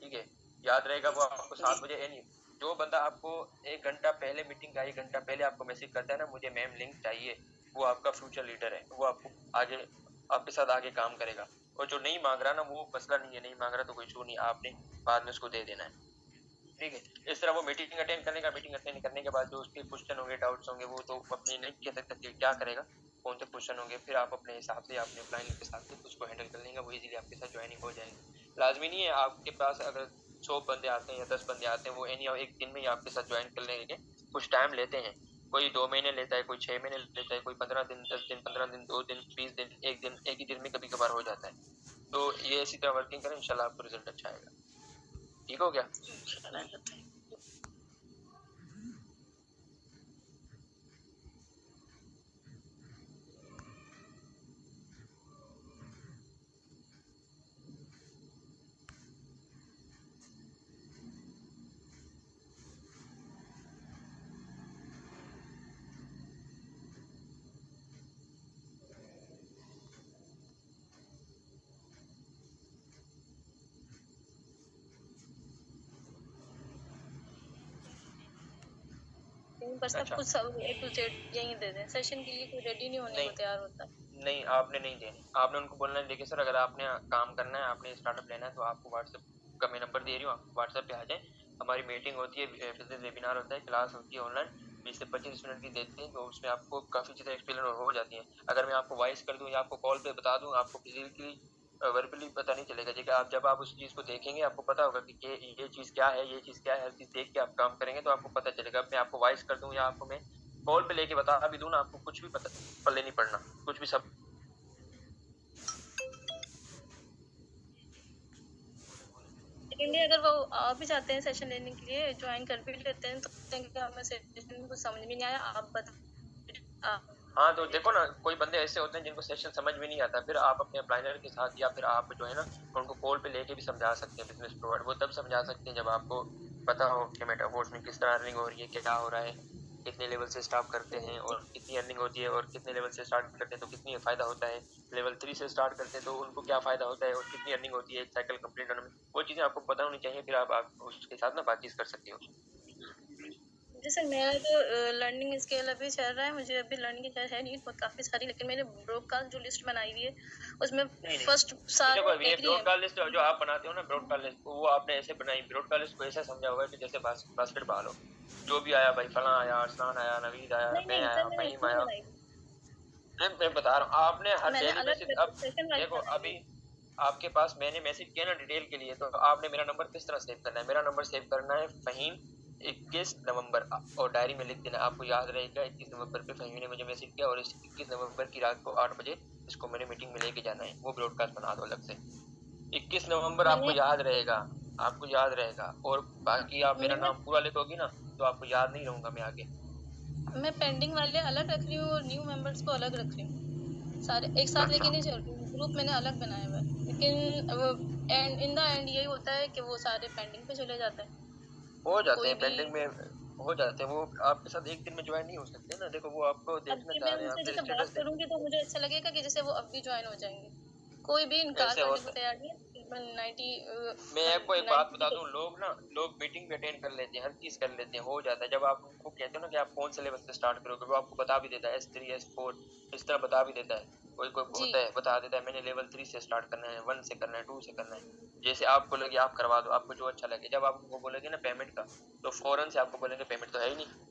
ठीक है? याद रहेगा, वो आपको जी 7 बजे यानी जो बंदा आपको 1 घंटा पहले मीटिंग का 1 घंटा पहले आपको मैसेज करता है ना, मुझे मैम लिंक चाहिए, वो आपका फ्यूचर लीडर है, वो आपको आगे आपके साथ आगे काम करेगा। और जो नहीं माँग रहा ना, वो मसला नहीं है, नहीं माँग रहा तो कोई इश्यू नहीं है, आपने बाद में उसको दे देना है, ठीक है? इस तरह वो मीटिंग अटेंड करने के बाद जो उसके क्वेश्चन होंगे, डाउट्स होंगे, वो तो अपनी नहीं कह सकता कि क्या करेगा, कौन से क्वेश्चन होंगे, फिर आप अपने हिसाब से अपने प्लान के हिसाब से उसको हैंडल कर लेंगे, वो इजीली आपके साथ ज्वाइनिंग हो जाएगी। लाजमी नहीं है आपके पास अगर 100 बंदे आते हैं या 10 बंदे आते हैं वो एनी एक दिन में ही आपके साथ ज्वाइन कर लेंगे, कुछ टाइम लेते हैं, कोई 2 महीने लेता है, कोई 6 महीने लेता है, कोई 15 दिन, 10 दिन, 15 दिन, 2 दिन, 20 दिन, एक ही दिन में कभी कभार हो जाता है। तो ये इसी तरह वर्किंग करें, इंशाल्लाह आपको रिजल्ट अच्छा आएगा। ठीक हो गया? पर सब अच्छा, कुछ सब A to Z यही दे दें, सेशन के लिए कोई रेडी नहीं होने नहीं को तैयार होता। नहीं, आपने नहीं देनी, आपने उनको बोलना है देखिए सर अगर आपने काम करना है, आपने स्टार्टअप लेना है तो आपको व्हाट्सएप का मैं नंबर दे रही हूँ, आप व्हाट्सएप पे आ जाए, हमारी मीटिंग होती है, बिजनेस वेबिनार होता है, क्लास होती है ऑनलाइन, 20 से 25 मिनट की देते हैं, तो उसमें आपको काफ़ी चीज़ें एक्सप्लेन हो जाती हैं। अगर मैं आपको वॉइस कर दूँ या आपको कॉल पे बता दूँ, आपको फिजिकली वर्बली पता नहीं चलेगा, जैसे आप जब आप उस चीज़ को देखेंगे आपको पता होगा कि ये चीज़ क्या है, ये चीज़ क्या है, हर चीज़ देख के आप काम करेंगे तो आपको पता चलेगा। अब मैं आपको वॉइस कर दूँ या आपको मैं कॉल पे लेके बता भी दूँ ना, आपको कुछ भी पता पल्ले नहीं पड़ना, कुछ भी सब लेकिन अगर वो आ भी जाते हैं सेशन लेने के लिए, ज्वाइन कर भी लेते हैं, तो कहते हैं हमें सेशन में कुछ समझ में नहीं आया, आप बता। हाँ, तो देखो ना कोई बंदे ऐसे होते हैं जिनको सेशन समझ में नहीं आता, फिर आप अपने अप्लाइनर के साथ या फिर आप जो है ना उनको कॉल पे लेके भी समझा सकते हैं बिजनेस प्रोवाइड, वो तब समझा सकते हैं जब आपको पता हो कि मेटाफोर्स में किस तरह अर्निंग हो रही है, क्या हो रहा है, कितने लेवल से स्टार्ट करते हैं और कितनी अर्निंग होती है, और कितने लेवल से स्टार्ट करते हैं तो कितनी फ़ायदा होता है, लेवल 3 से स्टार्ट करते हैं तो उनको क्या फ़ायदा होता है और कितनी अर्निंग होती है एक साइकिल कंप्लीट होने में, वो चीज़ें आपको पता होनी चाहिए, फिर आप उसके साथ ना बातचीत कर सकते हो। जैसे मेरा तो लर्निंग स्केल अभी चल रहा है, मुझे अभी लर्निंग की है नहीं काफ़ी सारी, लेकिन मैंने ब्रॉडकास्ट जो लिस्ट बनाई हुई है उसमें नहीं फर्स्ट देखो, सारे ये एग्री हैं। ब्रॉडकास्ट लिस्ट जो आप बनाते हो ना, ब्रॉडकास्ट लिस्ट वो आपने ऐसे बनाई, ब्रॉडकास्ट लिस्ट को ऐसा समझा होगा कि जैसे बास्केटबॉल हो, जो भी आया भाई, फलां आया, अरसलान आया, नवीद आया, नहीं मैं नहीं आया, सर, मैंने फहीम इसमें आया। बनाई, मैं बता रहा हूँ, आपने हर मैंने डेली अलग बेसिस, अलग अब सेशन वाइज देखो बनाई अभी है। आपके पास मैंने मैसेज किया ना डिटेल के लिए, तो आपने मेरा नंबर किस तरह सेव करना है, मेरा नंबर सेव करना है फहीम 21 नवंबर, और डायरी में लिख देना, आपको याद रहेगा 21 नवंबर पे फहीम ने मुझे मैसेज किया और इस 21 नवंबर की रात को 8 बजे इसको मैंने मीटिंग में लेके जाना है, वो ब्रॉडकास्ट बना दो अलग से। 21 नवंबर आपको मैंने याद रहेगा, आपको याद रहेगा, और बाकी आप मेरा मैंने नाम पूरा लिखोगी ना तो आपको याद नहीं रहूंगा मैं आगे। मैं पेंडिंग वाले अलग रख रही हूँ और न्यू मेंबर्स को अलग रख रही हूँ, सारे एक साथ लेके नहीं चल रही हूँ, ग्रुप मैंने अलग बनाया हुआ है, लेकिन एंड इन द एंड यही होता है कि वो सारे पेंडिंग पे चले जाते हैं। हो जाते कोई हैं भी पेंडिंग में, हो जाते हैं, वो आपके साथ एक दिन में ज्वाइन नहीं हो सकते ना, देखो वो आपको अब देखना भी चाह मैं रहे हैं, उनसे आपके जैसे बात स्टेटस देख, करूंगी तो मुझे ऐसा लगेगा कि जैसे वो अब भी ज्वाइन हो जाएंगे, कोई भी इनकार ऐसे करने को होता है। तैयार नहीं है। तकरीबन 90 मैं आपको एक बात बता 90। दूं, लोग मीटिंग भी अटेंड कर लेते हैं, हर चीज कर लेते हैं, हो जाता है, जब आप उनको कहते हो ना कि आप कौन से लेवल से स्टार्ट करोगे, वो आपको बता भी देता है S3 S4 इस तरह बता भी देता है, कोई कोई जी होता है बता देता है मैंने लेवल 3 से स्टार्ट करना है, 1 से करना है, 2 से करना है, जैसे आप बोलोगे आप करवा दो, आपको जो अच्छा लगे, जब आप उनको बोलोगे ना पेमेंट का, तो फौरन से आपको बोलेंगे पेमेंट तो है ही नहीं।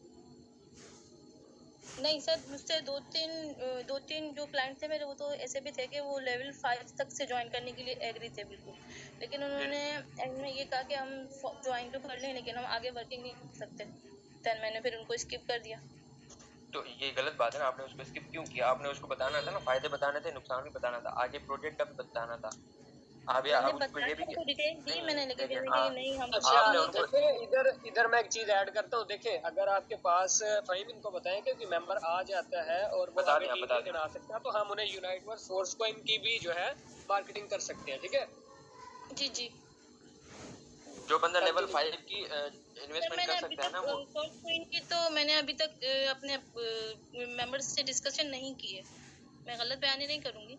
नहीं सर, मुझसे दो तीन जो क्लाइंट थे मेरे, वो तो ऐसे भी थे कि वो लेवल 5 तक से ज्वाइन करने के लिए एग्री थे बिल्कुल, लेकिन उन्होंने एंड में ये कहा कि हम ज्वाइन तो कर लें लेकिन हम आगे वर्किंग नहीं कर सकते, देन मैंने फिर उनको स्किप कर दिया। तो ये गलत बात है ना, आपने उसको स्किप क्यों किया, आपने उसको बताना था ना, फायदे बताने थे, नुकसान भी बताना था, आगे प्रोजेक्ट का भी बताना था, आप मैंने उसको ये बताया, भी उनको डिटेल दी नहीं मैंने, लेकिन देखिए, कहने हाँ कि नहीं हम अच्छा, आपने नहीं कर। उनको देखिए इधर इधर मैं एक चीज ऐड करता हूँ। देखिए अगर आपके पास फहीम इनको बताएं कि मेंबर आ जाता है और वो बता आगे दें, आप टीम बता भी दें, बना सकते हैं, तो हम उन्हें यूनाइट वर्क फोर्स को इनकी भी जो है मार्केटिंग कर सकते हैं। ठीक है, जी जी जो बंदा लेवल कंटिन्यू। 5 की सर, इन्वेस्टमेंट कर मैंने अभी सकता है तक ना वो, फोर्स क्वीन की तो मैंने अभी तक अपने मेंबर्स से डिस्कशन नहीं की है, मैं गलत बयानी नहीं करूंगी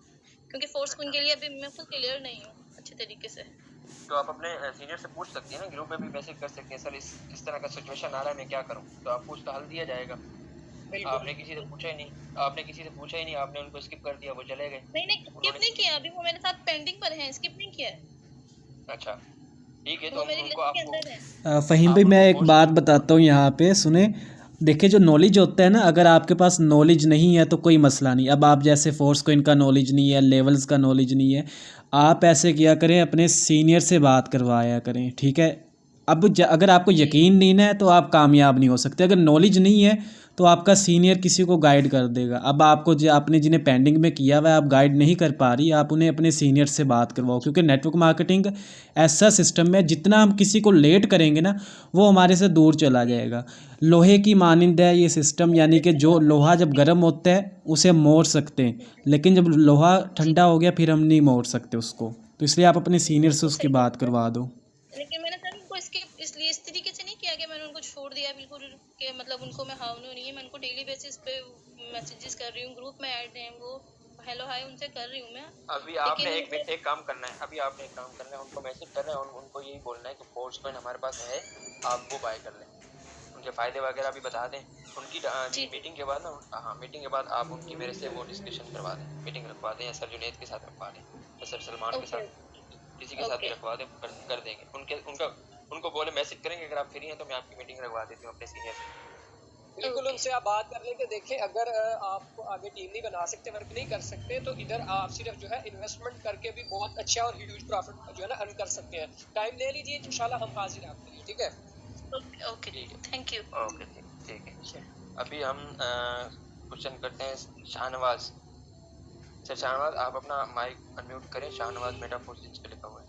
क्योंकि फोर्स क्वीन के लिए अभी मैं खुद क्लियर नहीं हूँ अच्छे तरीके से। तो आप अपने सीनियर से पूछ सकती है ना, ग्रुप में भी मैसेज कर सकते हैं, सर इस तरह का सिचुएशन आ रहा है, मैं क्या करूं, तो आपको उसका हल दिया जाएगा। बिल्कुल। आपने किसी से पूछा ही नहीं, आपने उनको स्किप कर दिया, वो चले गए, नहीं नहीं, स्किप उन्होंने, नहीं किया, अभी वो मेरे साथ पेंडिंग पर है, स्किप नहीं किया है, अच्छा ठीक है, तो वो मेरी उनको लिस्ट के आपको अंदर है। फ़हीम आप भाई, मैं उनको एक पोस्ट बात बताता हूँ यहाँ पे सुने। देखिए जो नॉलेज होता है ना, अगर आपके पास नॉलेज नहीं है तो कोई मसला नहीं। अब आप जैसे फोर्स को इनका नॉलेज नहीं है, लेवल्स का नॉलेज नहीं है, आप ऐसे किया करें, अपने सीनियर से बात करवाया करें, ठीक है। अब अगर आपको जी यकीन नहीं ना है तो आप कामयाब नहीं हो सकते। अगर नॉलेज नहीं है तो आपका सीनियर किसी को गाइड कर देगा। अब आपको जो आपने जिन्हें पेंडिंग में किया हुआ है, आप गाइड नहीं कर पा रही, आप उन्हें अपने सीनियर से बात करवाओ, क्योंकि नेटवर्क मार्केटिंग ऐसा सिस्टम है, जितना हम किसी को लेट करेंगे ना, वो हमारे से दूर चला जाएगा। लोहे की मानिंद है ये सिस्टम, यानी कि जो लोहा जब गर्म होता है उसे मोड़ सकते हैं, लेकिन जब लोहा जी ठंडा हो गया फिर हम नहीं मोड़ सकते उसको। तो इसलिए आप अपने सीनियर से बिल्कुल उसकी सही बात बात है। करवा दो। लेकिन मैंने सर उनको इसके इसलिए इस तरीके से नहीं किया कि मैंने उनको छोड़ दिया बिल्कुल, कि मतलब उनको मैं हाउ नहीं है, मैं उनको डेली बेसिस पे मैसेजेस कर रही हूँ, ग्रुप में ऐड हैं वो, हेलो हाय उनसे कर रही हूँ मैं। अभी आपने लेकिन एक काम करना है, अभी आपने एक काम करना है, उनको मैसेज करना है और उनको यही बोलना है कि फोर्स कॉइन हमारे पास है, आप वो बाय कर लें। उनके फ़ायदे वगैरह भी बता दें। उनकी जी जी मीटिंग के बाद ना, हाँ, मीटिंग के बाद आप उनकी मेरे से वो डिस्कशन करवा दें, मीटिंग रखवा दें, या सर जुनैद के साथ रखवा दें, या सर सलमान के ओके साथ, किसी के साथ भी ओके रखवा दें, कर देंगे। उनको बोले मैसेज करेंगे अगर आप फ्री हैं तो मैं आपकी मीटिंग रखवा देती हूँ अपने सीनियर से। बिल्कुल ओके उनसे आप बात कर लेंगे। देखिए अगर आप आगे टीम नहीं बना सकते, वर्क नहीं कर सकते, तो इधर आप सिर्फ जो है इन्वेस्टमेंट करके भी बहुत अच्छा और ह्यूज प्रॉफिट जो है ना अर्न कर सकते हैं। टाइम ले लीजिए, इंशाल्लाह हम हाजिर हैं आपके लिए, ठीक है। ओके ओके ठीक है, थैंक यू। ओके, ठीक है। अभी हम क्वेश्चन करते हैं शाहनवाज सर। शाहनवाज, आप अपना माइक अनम्यूट करें। शाहनवाज मेटाफोर्स जिस पे लिखा हुआ है।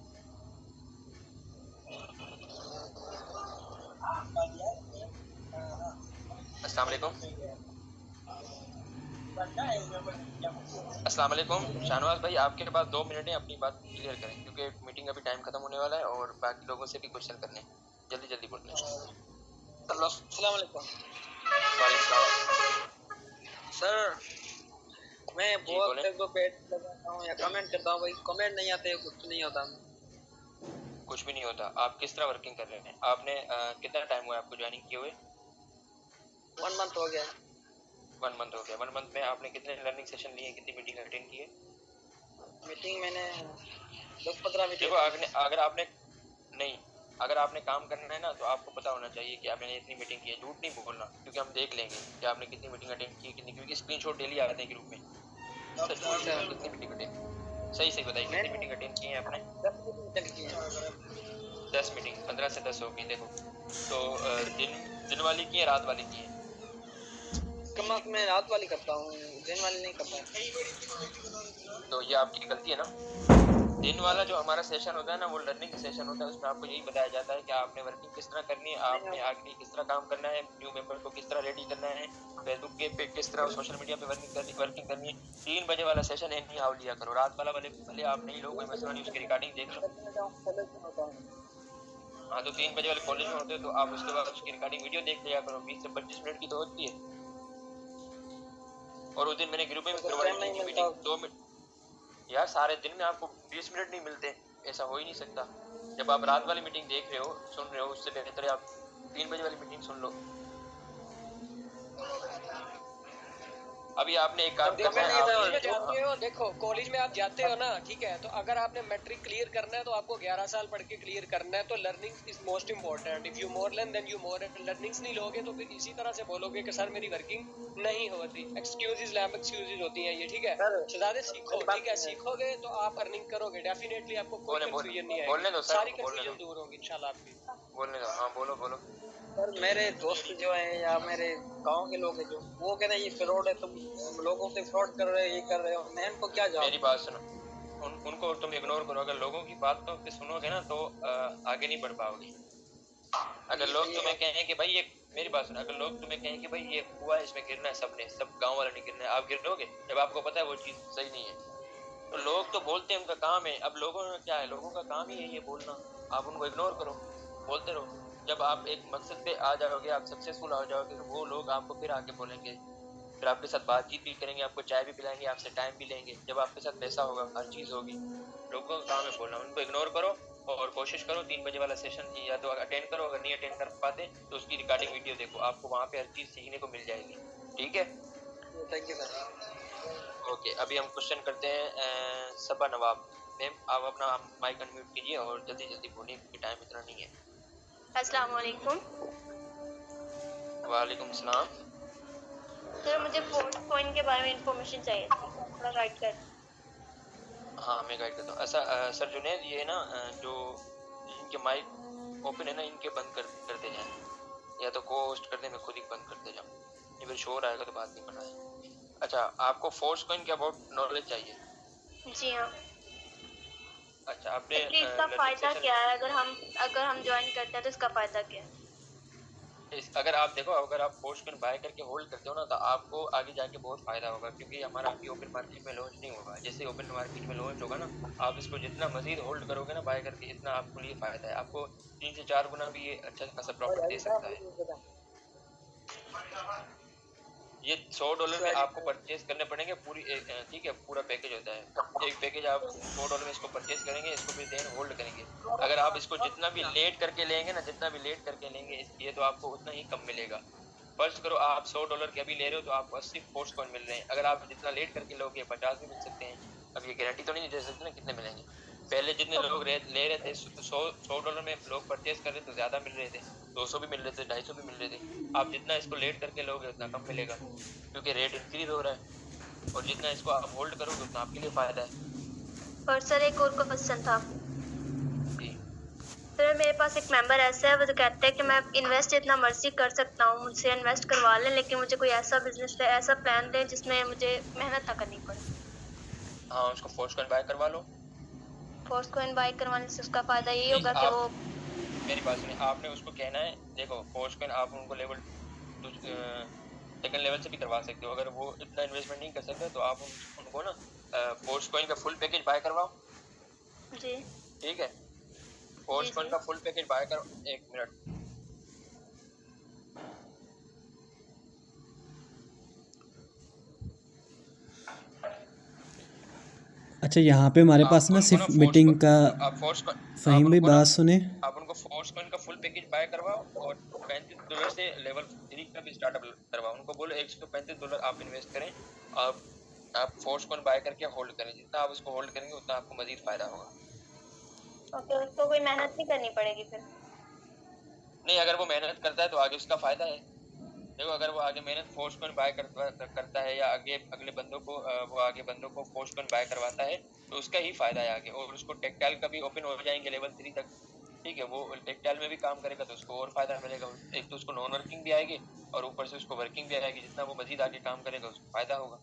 अस्सलाम वालेकुम। अस्सलाम वालेकुम शाहनवाज भाई, आपके पास 2 मिनट हैं, अपनी बात क्लियर करें, क्योंकि मीटिंग अभी टाइम खत्म होने वाला है और बाकी लोगों से भी क्वेश्चन करने हैं। जल्दी जल्दी बोलें। अस्सलाम वालेकुम वालेकुम सलाम। सर। मैं जी बहुत बोलें। एक दो पेज लगाता हूँ या कमेंट करता हूँ, भाई कमेंट नहीं आते, कुछ नहीं होता। कुछ भी नहीं होता। आप किस तरह वर्किंग कर रहे हैं? आपने कितना टाइम हुआ है आपको ज्वाइनिंग किए हुए? 1 मंथ हो गया। 1 मंथ हो गया। 1 मंथ में आपने कितने लर्निंग सेशन लिए, कितनी मीटिंग अटेंड की है? मीटिंग मैंने 10-15 मीटिंग। देखो, अगर आपने नहीं, अगर आपने काम करना है ना तो आपको पता होना चाहिए कि आपने इतनी मीटिंग की है। झूठ नहीं बोलना, क्योंकि हम देख लेंगे कि आपने कितनी मीटिंग अटेंड की, कितनी, क्योंकि स्क्रीनशॉट डेली आते हैं ग्रुप में। सच बोलिए, अच्छा, कितनी मीटिंग अटेंड, सही सही बताइए, कितनी मैंने मीटिंग अटेंड की है आपने? 10 मीटिंग अटेंड की है। 10 मीटिंग, 15 से 10 होगी। देखो तो दिन वाली की है, रात वाली की है? कम वक्त मैं रात वाली करता हूँ, दिन वाली नहीं करता। तो ये आपकी गलती है ना। दिन वाला जो हमारा सेशन होता है ना, वो लर्निंग सेशन होता है। उसमें आपको यही बताया जाता है कि आपने वर्किंग किस तरह करनी है, आपने आगे किस तरह काम करना है, न्यू मेंबर को किस तरह रेडी करना है, फेसबुक के पे किस तरह सोशल मीडिया पे वर्किंग करनी है। 3 बजे वाला सेशन एनी हाउ लिया करो। रात वाला भले आप नहीं लोग, कोई मसला नहीं, उसकी रिकॉर्डिंग देख लो। हाँ, तो 3 बजे वाले कॉलेज में होते हो तो आप उसके बाद उसकी रिकॉर्डिंग वीडियो देख लिया करो। 20 से 25 मिनट की तो होती है। और उस दिन मैंने ग्रुप में भी करवाई थी मीटिंग 2 मिनट। यार, सारे दिन में आपको 20 मिनट नहीं मिलते, ऐसा हो ही नहीं सकता। जब आप रात वाली मीटिंग देख रहे हो, सुन रहे हो, उससे बेहतर है आप 3 बजे वाली मीटिंग सुन लो। अभी आपने एक काम करना है, कॉलेज में आप जाते हो, देखो कॉलेज में आप जाते हो ना, ठीक है, तो अगर आपने मैट्रिक क्लियर करना है तो आपको 11 साल पढ़ के क्लियर करना है। तो learning is most important. If you more learn then you more. Learnings नहीं लोगे तो फिर इसी तरह से बोलोगे कि सर मेरी वर्किंग नहीं होती। एक्सक्यूजेज लैम्प एक्सक्यूजेज होती हैं ये, ठीक है। शहजादे सीखो, ठीक है, सीखोगे तो आप अर्निंग करोगे डेफिनेटली, आपको कोई कंफ्यूजन नहीं बोलने आएगी, दो सर, सारी बोलने कंफ्यूजन दो, दूर होगी इंशाल्लाह आपकी। बोलने दो। हाँ, बोलो बोलो। सर मेरे दोस्त जो है या मेरे गांव के लोग हैं जो, वो कह रहे हैं ये फ्रॉड है, तुम लोगों से फ्रॉड कर रहे हो, ये कर रहे हो। मैं इनको क्या जवाब? मेरी बात सुनो, उनको तुम इग्नोर करो। अगर लोगों की बातों पे सुनोगे ना तो आगे नहीं बढ़ पाओगे। अगर लोग तुम्हें कहें कि भाई ये, मेरी बात सुनो, अगर लोग तुम्हें कहें कि भाई ये कुआ है, इसमें गिरना है, सबने, सब गांव वाले नहीं गिरना है, आप गिरोगे जब आपको पता है वो चीज सही नहीं है। तो लोग तो बोलते हैं, उनका काम है। अब लोगों में क्या है, लोगों का काम ही है ये बोलना। आप उनको इग्नोर करो, बोलते रहो। जब आप एक मकसद पे आ जाओगे, आप सक्सेसफुल हो जाओगे, तो वो लोग आपको फिर आके बोलेंगे, फिर आपके साथ बातचीत भी करेंगे, आपको चाय भी पिलाएंगे, आपसे टाइम भी लेंगे। जब आपके साथ पैसा होगा, हर चीज़ होगी। लोगों का काम है बोलना, उनको इग्नोर करो और कोशिश करो 3 बजे वाला सेशन या तो अटेंड करो। अगर नहीं अटेंड कर पाते तो उसकी रिकॉर्डिंग वीडियो देखो, आपको वहाँ पे हर चीज़ सीखने को मिल जाएगी। ठीक है, थैंक यू सर। ओके। अभी हम क्वेश्चन करते हैं सबा नवाब मैम। आप अपना माइक अनम्यूट कीजिए और जल्दी जल्दी बोलिए, क्योंकि टाइम इतना नहीं है। अस्सलाम वालेकुम। वालेकुम सलाम। सर मुझे फोर्स कॉइन के बारे में इंफॉर्मेशन चाहिए थी, थोड़ा गाइड कर। हाँ मैं गाइड करता हूँ। ऐसा सर जुनेद, ये ना जो इनके माइक ओपन है ना, इनके बंद करते जाएं, या तो को होस्ट कर दे, मैं खुद ही बंद करते जाऊँ, ये फिर शोर आएगा तो बात नहीं करना है। अच्छा, आपको फोर्स कॉइन के अबाउट नॉलेज चाहिए? जी हाँ। अच्छा, आपने एक्चुअली इसका फायदा क्या है, अगर हम ज्वाइन करते हैं तो इसका फायदा क्या है? अगर आप देखो, अगर आप फोर्स कॉइन बाय करके होल्ड करते हो ना, तो आपको आगे जाके बहुत फायदा होगा, क्योंकि हमारा अभी ओपन मार्केट में लॉन्च नहीं होगा। जैसे ओपन मार्केट में लॉन्च होगा ना, आप इसको जितना मजीद होल्ड करोगे ना बाय करके, इतना आपको लिए फायदा है। आपको 3 से 4 गुना भी ये अच्छा खासा प्रॉफिट दे सकता है। ये $100 में आपको परचेज करने पड़ेंगे पूरी ठीक है, पूरा पैकेज होता है। एक पैकेज आप $100 में इसको परचेज करेंगे, इसको फिर देन होल्ड करेंगे। अगर आप इसको जितना भी लेट करके लेंगे ना, ये तो आपको उतना ही कम मिलेगा। फर्ज करो आप $100 के अभी ले रहे हो, तो आपको 80 फोर्स कॉइन मिल रहे हैं। अगर आप जितना लेट करके लोगे 50 भी मिल सकते हैं। अब ये गारंटी तो नहीं दे सकते ना कितने मिलेंगे। पहले जितने लोग ले रहे थे, $100 में लोग परचेज कर रहे थे तो ज्यादा मिल रहे थे, 200 भी मिल रहे थे, 250 भी मिल रहे थे। आप जितना इसको लेट करके लोगे उतना कम मिलेगा, क्योंकि रेट इंक्रीज हो रहा है, और जितना इसको आप होल्ड करोगे उतना आपके लिए फायदा है। और सर एक और क्वेश्चन था। जी सर मेरे पास एक मेंबर ऐसा है, वो तो कहता है कि मैं इन्वेस्ट जितना मर्जी कर सकता हूँ, मुझसे इन्वेस्ट करवा लें, लेकिन मुझे कोई ऐसा बिजनेस है, ऐसा प्लान दें जिसमें मुझे मेहनत ना करनी पड़े। हाँ, उसको फोर्स कॉइन बाय करवा लो। फोर्स कॉइन बाय करवाने से उसका फायदा ये नहीं, होगा कि वो मेरी बात सुनिए, आपने उसको कहना है, देखो फोर्स कॉइन आप उनको लेवल सेकंड लेवल से भी करवा सकते हो। अगर वो इतना इन्वेस्टमेंट नहीं कर सकते, तो आप उनको ना फोर्स कॉइन का फुल पैकेज बाय करवाओ। जी ठीक है, फोर्स कॉइन का फुल पैकेज बाय करो। एक मिनट, अच्छा, यहाँ पे हमारे पास ना सिर्फ मीटिंग का फ़हीम भाई बात सुने। आप उनको फोर्स कॉइन का फुल पैकेज बाय करवाओ, और $35 से लेवल 3 का भी स्टार्टअप करवाओ। उनको बोलो $135 आप इन्वेस्ट करें, आप फोर्स कॉइन बाय करके होल्ड करें। जितना आप उसको होल्ड करेंगे उतना आपको मजीद फायदा होगा। ओके, उसको कोई मेहनत नहीं करनी पड़ेगी फिर? नहीं, अगर वो मेहनत करता है तो आगे उसका फायदा है। देखो, अगर वो आगे मेहनत फोर्स कॉइन बाय करता है, या अगले बंदों को फोर्स कॉइन बाय करवाता है, तो उसका ही फायदा है आगे। और उसको टेक्टाइल का भी ओपन हो जाएंगे लेवल 3 तक, ठीक है, वो टेक्टाइल में भी काम करेगा तो उसको और फायदा मिलेगा। एक तो उसको नॉन वर्किंग भी आएगी, और ऊपर से उसको वर्किंग भी आएगी। जितना वो मजीद आगे काम करेगा उसको फायदा होगा।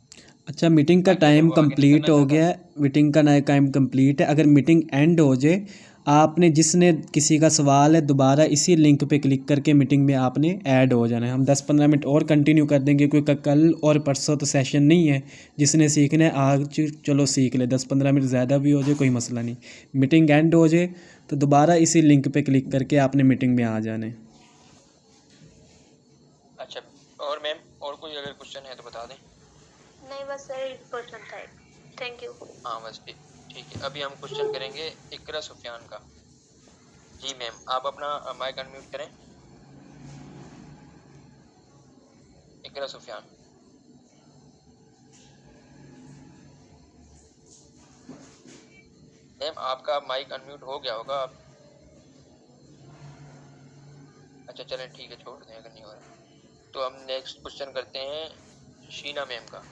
अच्छा, मीटिंग का टाइम कंप्लीट हो गया है, मीटिंग का नया टाइम कंप्लीट है। अगर मीटिंग एंड हो जाए, आपने जिसने किसी का सवाल है, दोबारा इसी लिंक पे क्लिक करके मीटिंग में आपने ऐड हो जाना है। हम 10-15 मिनट और कंटिन्यू कर देंगे, क्योंकि कल और परसों तो सेशन नहीं है। जिसने सीखना है आज चलो सीख ले, 10-15 मिनट ज़्यादा भी हो जाए कोई मसला नहीं। मीटिंग एंड हो जाए तो दोबारा इसी लिंक पे क्लिक करके आपने मीटिंग में आ जाना है। अच्छा, और मैम और कोई अगर क्वेश्चन है तो बता दें। नहीं बस सर एक क्वेश्चन था। Thank you. हाँ बस ठीक है। अभी हम क्वेश्चन करेंगे इकरा सुफियान का। जी मैम, आप अपना माइक अनम्यूट करें। इकरा सुफियान। मैम आपका माइक अनम्यूट हो गया होगा। आप अच्छा चलें, ठीक है, छोड़ दें अगर नहीं हो रहा। तो हम नेक्स्ट क्वेश्चन करते हैं शीना मैम का।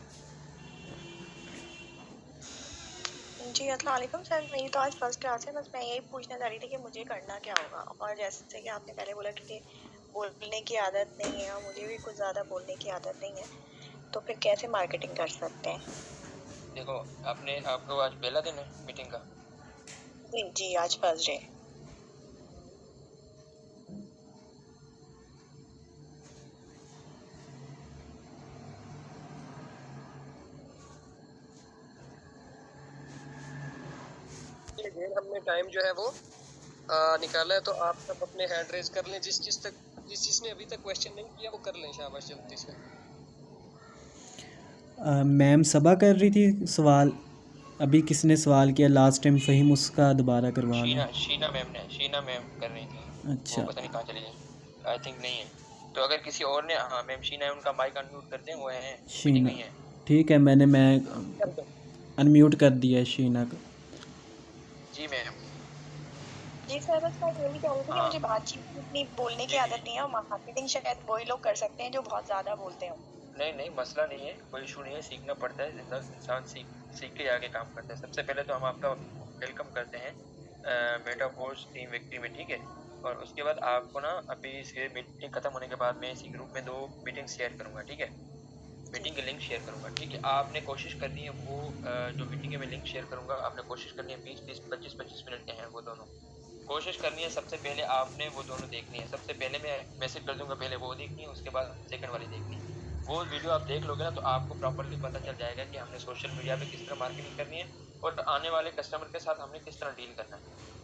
जी अस्सलाम वालेकुम सर, मेरी तो आज फर्स्ट क्लास है। बस मैं यही पूछना चाह रही थी कि मुझे करना क्या होगा। और जैसे कि आपने पहले बोला कि बोलने की आदत नहीं है, और मुझे भी कुछ ज़्यादा बोलने की आदत नहीं है, तो फिर कैसे मार्केटिंग कर सकते हैं? देखो, आपको आज पहला दिन है मीटिंग का? जी आज फर्स्ट डे। हमने टाइम जो है वो निकाला है, तो आप सब अपने हैंड रेज कर लें। जिसने अभी तक क्वेश्चन नहीं किया वो कर लें, शाबाश जल्दी से। मैम सबा कर रही थी सवाल, अभी किसने सवाल किया लास्ट टाइम फ़हीम, उसका दोबारा करवा लें। शीना मैम कर रही थी। अच्छा, वो पता नहीं कहाँ चली गई, आई थिंक नहीं है। तो अगर किसी और ने, हाँ मैम शीना है, उनका माइक अनम्यूट करते हैं, वो हैं शीना नहीं है। ठीक है, मैं अनम्यूट कर दिया है शीना को। जी मैम। जी सर, बस मैं यही कह रही थी कि हाँ मुझे बातचीत इतनी बोलने की जी आदत नहीं है और मार्केटिंग शायद वही लोग कर सकते हैं जो बहुत ज़्यादा बोलते हो। नहीं नहीं, मसला नहीं है, कोई इशू नहीं है, सीखना पड़ता है, इंसान सीख सीख के आगे काम करता है। सबसे पहले तो हम आपका वेलकम करते हैं मेटाफोर्स टीम विक्ट्री में, ठीक है। और उसके बाद आपको ना अभी इस मीटिंग खत्म होने के बाद मैं इसी ग्रुप में 2 मीटिंग शेयर करूंगा, ठीक है। मीटिंग के लिंक शेयर करूंगा, ठीक है। आपने कोशिश करनी है वो जो मीटिंग के मैं लिंक शेयर करूंगा, आपने कोशिश करनी है 20-20, 25-25 मिनट के हैं वो दोनों। कोशिश करनी है सबसे पहले आपने वो दोनों देखनी है। सबसे पहले मैं मैसेज कर दूंगा, पहले वो देखनी है, उसके बाद सेकंड वाली देखनी है। वो वीडियो आप देख लोगे ना तो आपको प्रॉपर्ली पता चल जाएगा कि हमने सोशल मीडिया पे किस तरह मार्केटिंग करनी है और आने वाले कस्टमर के साथ हमने किस तरह डील करना है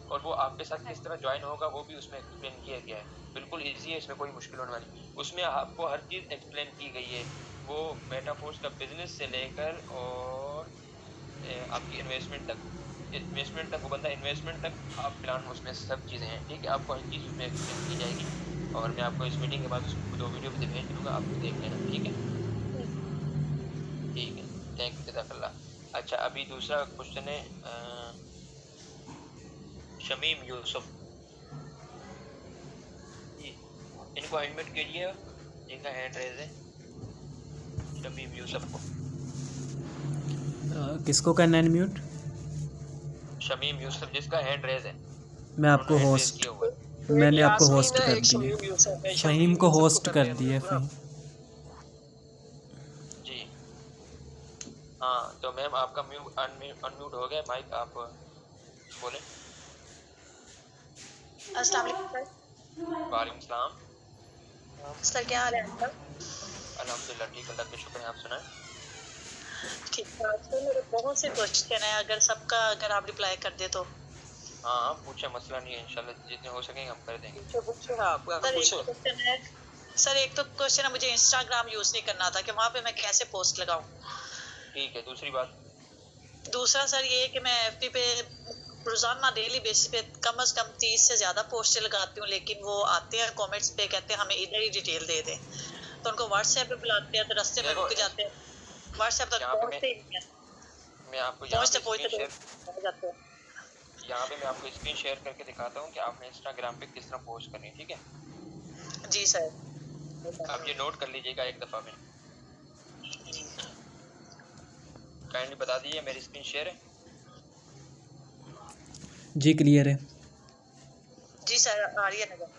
और वो आपके साथ किस तरह ज्वाइन होगा वो भी उसमें एक्सप्लेन किया गया है। बिल्कुल ईजी है, इसमें कोई मुश्किल होने वाली। उसमें आपको हर चीज़ एक्सप्लेन की गई है, वो मेटाफोर्स का बिजनेस से लेकर और आपकी इन्वेस्टमेंट तक वो बंदा इन्वेस्टमेंट तक आप प्लान उसमें सब चीज़ें हैं, ठीक है। आपको हर चीज़ उसमें एक्सप्लेन की जाएगी और मैं आपको इस मीटिंग के बाद उसको 2 वीडियो भी भेज दूंगा, आप देख लेना, ठीक है। ठीक है, थैंक यू, जज़ाकल्लाह। अच्छा, अभी दूसरा क्वेश्चन है शमीम यूसुफ जी, इनको अनम्यूट कीजिए जिनका हैंड रेज है, शमीम यूसुफ को। किसको करना है म्यूट? शमीम यूसुफ जिसका हैंड रेज है, मैं आपको उन्होंने hand raise होस्ट किया हुआ है। मैंने एक आपको यास्मीन होस्ट है, कर एक दिया। शमीम यूसुफ है। फ़हीम शमीम को यूसुफ होस्ट को कर करते दिया हैं फ़हीम। जी हाँ, तो मैम आपका अनम्यूट हो गया माइक, आप बोलें। अस्सलाम वालेकुम सर। वालेकुम सलाम। सर क्या हाल है आपका? अल्हम्दुलिल्लाह ठीक, अल्लाह का शुक्र है, आप सुनाएं। ठीक है, तो मेरे बहुत से क्वेश्चन है, अगर सबका अगर आप रिप्लाई कर दे तो। हाँ पूछे, मसला नहीं है, इंशाल्लाह जितने हो सकेंगे हम कर देंगे। पूछे आप सर एक पूछे। क्वेश्चन है, सर एक तो क्वेश्चन है, मुझे इंस्टाग्राम यूज नहीं करना था कि वहाँ पे मैं कैसे पोस्ट लगाऊं। ठीक है, दूसरी बात। दूसरा सर ये है कि मैं एफबी पे रोजाना डेली बेसिस पे कम से कम 30 से ज्यादा पोस्टें लगाती हूँ, लेकिन वो आते हैं कमेंट्स पे कहते हैं हमें इधर ही डिटेल दे दें, तो उनको व्हाट्सएप पे बुलाते हैं तो रास्ते में देखो, रुक जाते हैं, व्हाट्सएप तक यहाँ पे पहुँचते ही नहीं है, मैं आपको यहाँ पे पहुँचते स्क्रीन शेयर पहुँचते जाते हैं। यहाँ पे मैं आपको स्क्रीन शेयर करके दिखाता हूँ कि आपने इंस्टाग्राम पे किस तरह पोस्ट करनी है, ठीक है। जी सर। आप ये नोट कर लीजिएगा एक दफ़ा में, काइंडली बता दीजिए मेरी स्क्रीन शेयर है। जी क्लियर है। जी सर आ रही है नजर।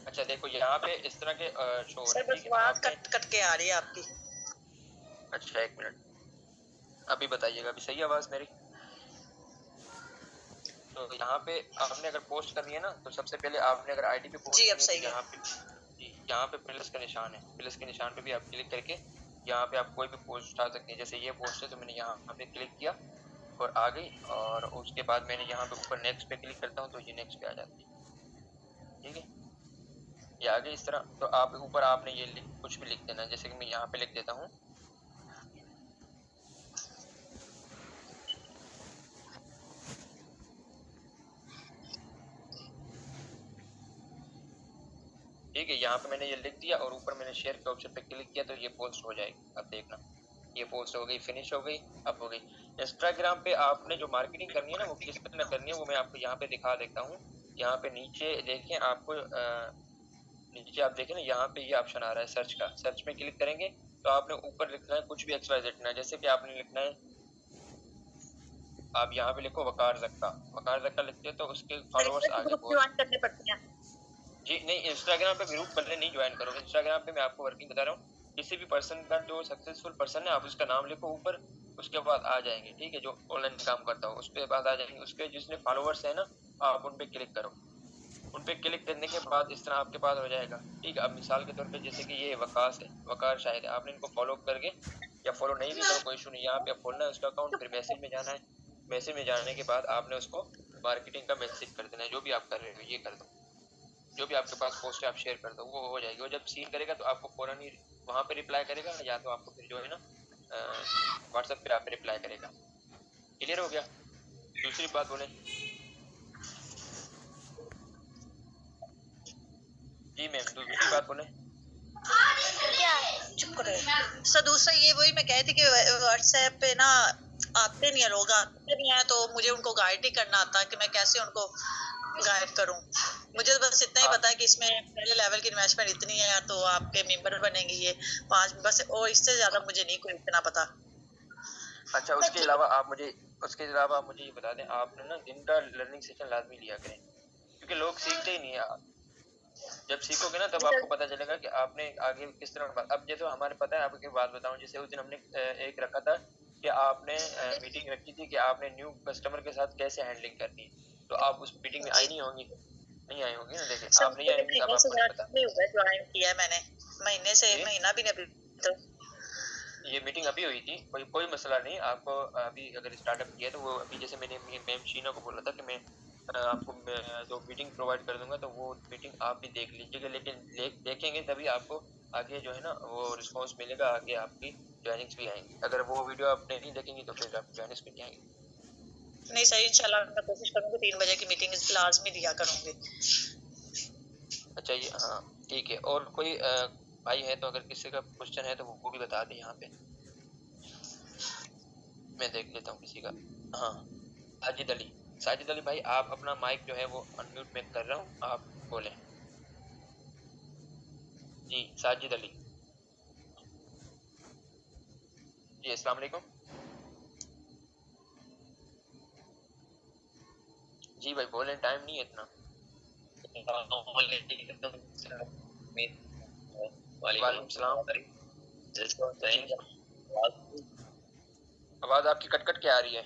अच्छा देखो, यहाँ पे इस तरह के शो हो सर रहे हैं, बस ठीक है। आवाज आपने कट कट के आ रही है आपकी। अच्छा एक मिनट, अभी बताइएगा, अभी सही आवाज़ मेरी। तो यहाँ पे आपने अगर पोस्ट करनी है ना, तो सबसे पहले आपने अगर आईडी पे पोस्ट जी, अब करनी सही है, है। यहाँ पे प्लस का निशान है, प्लस के निशान पे भी आप क्लिक करके यहाँ पे आप कोई भी पोस्ट उठा सकते हैं। जैसे ये पोस्ट है तो मैंने यहाँ पे क्लिक किया और आ गई, और उसके बाद मैंने यहाँ पे ऊपर नेक्स्ट पे क्लिक करता हूँ तो ये नेक्स्ट पे आ जाती है, ठीक है। ये आ गई इस तरह। तो आप ऊपर आपने ये कुछ भी लिख देना है, जैसे कि मैं यहाँ पे लिख देता हूँ ठीक है। यहाँ पे मैंने ये लिख दिया और ऊपर मैंने शेयर के ऑप्शन पे क्लिक किया तो ये पोस्ट हो जाएगी। अब देखना, ये पोस्ट हो गई, फिनिश हो गई, अब हो गई। इंस्टाग्राम पे आपने जो मार्केटिंग करनी है ना, वो किस तरह करनी है वो मैं आपको यहाँ पे दिखा देता हूँ। यहाँ पे नीचे देखें, आपको नीचे आप देखें ना, यहाँ पे ये ऑप्शन आ रहा है सर्च का। सर्च में क्लिक करेंगे तो आपने ऊपर लिखना है कुछ भी XYZ लिखना है। जैसे कि आपने लिखना है, आप यहाँ पे लिखो वकार जक्का। वकार जक्का लिखते तो उसके फॉलोअर्स आगे बहुत ज्वाइन करने पड़ते हैं। जी नहीं, इंस्टाग्राम पे ग्रुप पहले नहीं ज्वाइन करो। इंस्टाग्राम पे मैं आपको वर्किंग बता रहा हूँ। किसी भी पर्सन का जो सक्सेसफुल पर्सन है, आप उसका नाम लिखो ऊपर, उसके बाद आ जाएंगे, ठीक है, जो ऑनलाइन काम करता हो उसके बाद आ जाएंगे। उसके जिसने फॉलोअर्स है ना, आप उन पे क्लिक करो। उन पे क्लिक करने के बाद इस तरह आपके पास हो जाएगा, ठीक है। अब मिसाल के तौर पे जैसे कि ये वकास है, वकार शाहिद है, आपने इनको फॉलो करके या फॉलो नहीं भी करो कोई इशू नहीं, यहाँ पे खोलना है उसका अकाउंट, फिर मैसेज में जाना है। मैसेज में जाने के बाद आपने उसको मार्केटिंग का मैसेज कर देना है, जो भी आप कर रहे हो ये कर दो, जो भी आपके पास पोस्ट है आप शेयर कर दो, वो हो जाएगी। वो जब सीन करेगा तो आपको फौरन ही वहाँ पे रिप्लाई करेगा, या तो आपको फिर जो है ना व्हाट्सएप पे आप रिप्लाई करेगा। क्लियर हो गया? दूसरी बात बोले जी मैम, दूसरी बात बोले। चुप करो सर। दूसरा ये वही मैं कह रही थी कि व्हाट्सएप पे ना आते नहीं है लोग, आते नहीं है तो मुझे उनको गाइड नहीं करना आता कि मैं कैसे उनको गाइड करूं। मुझे तो बस इतना ही पता है कि इसमें पहले लेवल की इन्वेस्टमेंट इतनी है तो आपके मेंबर बनेंगे ये 5 बस, और इससे ज्यादा मुझे नहीं कोई इतना पता। अच्छा, उसके अलावा आप मुझे ये बता दें, आपने ना दिन का लर्निंग सेशन लाजमी लिया करें, क्योंकि लोग सीखते ही नहीं है। जब सीखोगे ना तब आपको पता चलेगा कि आपने आगे किस तरह। अब जैसे हमारे पता है, आपको बात बताऊं, जैसे उस दिन हमने एक रखा था कि आपने मीटिंग रखी थी कि आपने न्यू कस्टमर के साथ कैसे हैंडलिंग करनी है, तो आप उस मीटिंग में आई नहीं होंगी, नहीं आई होंगी ना। देखिए आप नहीं आई होंगी, अब आपको नहीं पता। ज्वाइन किया मैंने महीने से, महीना भी नहीं तो ये मीटिंग अभी हुई थी, कोई मसला नहीं। आपको अभी अगर स्टार्टअप किया तो वो अभी, जैसे मैंने मैम शीना को बोला था कि मैं आपको जो मीटिंग प्रोवाइड कर दूंगा, तो वो मीटिंग आप भी देख लीजिएगा, लेकिन देखेंगे तभी आपको आगे जो है ना वो रिस्पॉन्स मिलेगा, आगे आपकी ज्वाइनिंग्स भी आएंगी। अगर वो वीडियो आप नहीं देखेंगी तो फिर आप ज्वाइनिंग्स भी नहीं आएंगी। नहीं सही, इंशाल्लाह मैं कोशिश करूंगी 3 बजे की मीटिंग लाजमी दिया करूंगी। अच्छा, ये हाँ ठीक है। और कोई भाई है तो अगर किसी का क्वेश्चन है तो वो भी बता दें यहाँ पे, मैं देख लेता हूँ किसी का। हाँ, साजिद अली भाई, आप अपना माइक जो है वो अनम्यूट में कर रहा हूँ, आप बोलें। जी साजिद अली जी, अस्सलाम वालेकुम। जी भाई बोलें, टाइम नहीं है इतना। वालेकुम सलाम। आवाज आपकी कट कट के आ रही है।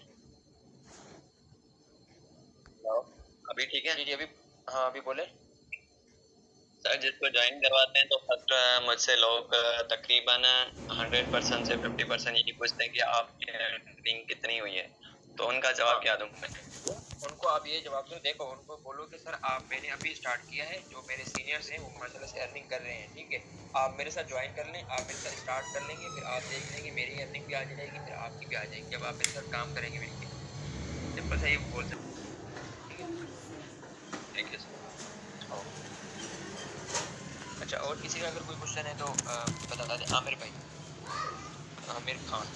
अभी ठीक है? जी अभी, हाँ अभी बोले। सर जिसको ज्वाइन करवाते हैं तो फर्स्ट मुझसे लोग तकरीबन 100% से 50% यही पूछते हैं कि आपकी अर्निंग कितनी हुई है, तो उनका जवाब क्या दूं मैं? उनको आप ये जवाब दो, देखो उनको बोलो कि सर मैंने अभी स्टार्ट किया है, जो मेरे सीनियर्स हैं वो माशाल्लाह से अर्निंग कर रहे हैं, ठीक है, आप मेरे साथ ज्वाइन कर लें, आप मेरे साथ स्टार्ट कर लेंगे, फिर आप देख लेंगे मेरी अर्निंग भी आ जाएगी, फिर आपकी भी आ जाएगी, जब आप मेरे साथ काम करेंगे मिलकर। सिंपल सा ये बोल सकते। Thank you sir. अच्छा, और किसी का अगर कोई क्वेश्चन है तो बता दें। आमिर भाई, आमिर खान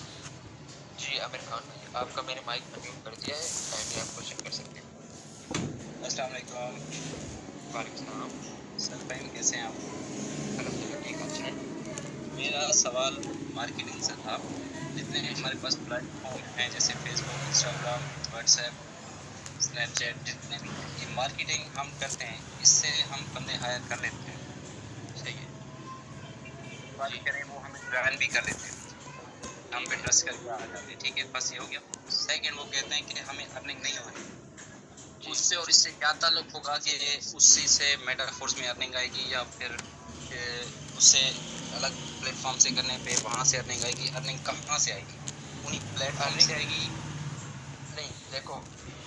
जी, आमिर खान भाई, आपका मैंने माइक अनम्यूट कर दिया है, काइंडली आप क्वेश्चन कर सकते हैं। अस्सलाम वालेकुम। वालेकुम सलाम। सर टाइम कैसे हैं आप? अल्हम्दुलिल्लाह ठीक, आप सुनाएं। मेरा सवाल मार्केटिंग से था। जितने हमारे पास प्लेटफॉर्म हैं जैसे फेसबुक, इंस्टाग्राम, व्हाट्सएप, स्नैपचैट, जितने भी ये मार्केटिंग हम करते हैं, इससे हम बंदे हायर कर लेते हैं, सही है, बात करें वो हमें ज्वाइन भी कर लेते हैं, हम पे ट्रस्ट करके आ जाते हैं, ठीक है, बस ये हो गया। सेकेंड, वो कहते हैं कि हमें अर्निंग नहीं हो रही, उससे और इससे क्या ताल्लुक होगा कि उसी से मेटाफोर्स में अर्निंग आएगी या फिर उससे अलग प्लेटफॉर्म से करने पे वहाँ से अर्निंग आएगी? अर्निंग कहाँ से आएगी? उन्हीं प्लेटफॉर्म से आएगी? नहीं, देखो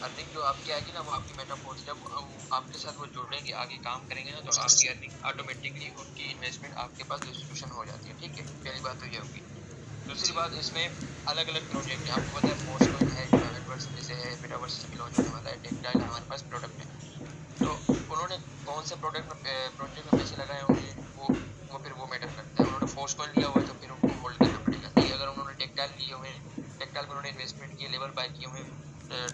अर्निंग जो आपकी आएगी ना वो आपकी मेटाफोर्स, जब आपके साथ वो जुड़ेंगे, आगे काम करेंगे ना, तो आपकी अर्निंग ऑटोमेटिकली उनकी इन्वेस्टमेंट आपके पास डिस्ट्रीब्यूशन हो जाती है, ठीक है, पहली बात तो ये होगी। दूसरी बात, इसमें अलग अलग प्रोजेक्ट है, आपको पता है पोस्टकॉइन है, मेटावर्स जैसे है, मेटावर्स से भी लॉन्च होने वाला है, टेक्टाइल हमारे पास प्रोडक्ट है, तो उन्होंने कौन से प्रोजेक्ट में पैसे लगाए होंगे वो फिर वो मैटर करता है। उन्होंने पोस्टकॉइन लिया हुआ है तो फिर उनको होल्ड करना पड़ेगा, नहीं अगर उन्होंने टेक्टाइल लिए हुए हैं, टेक्टाइल पर उन्होंने इन्वेस्टमेंट किए, लेवल बाय किए हुए,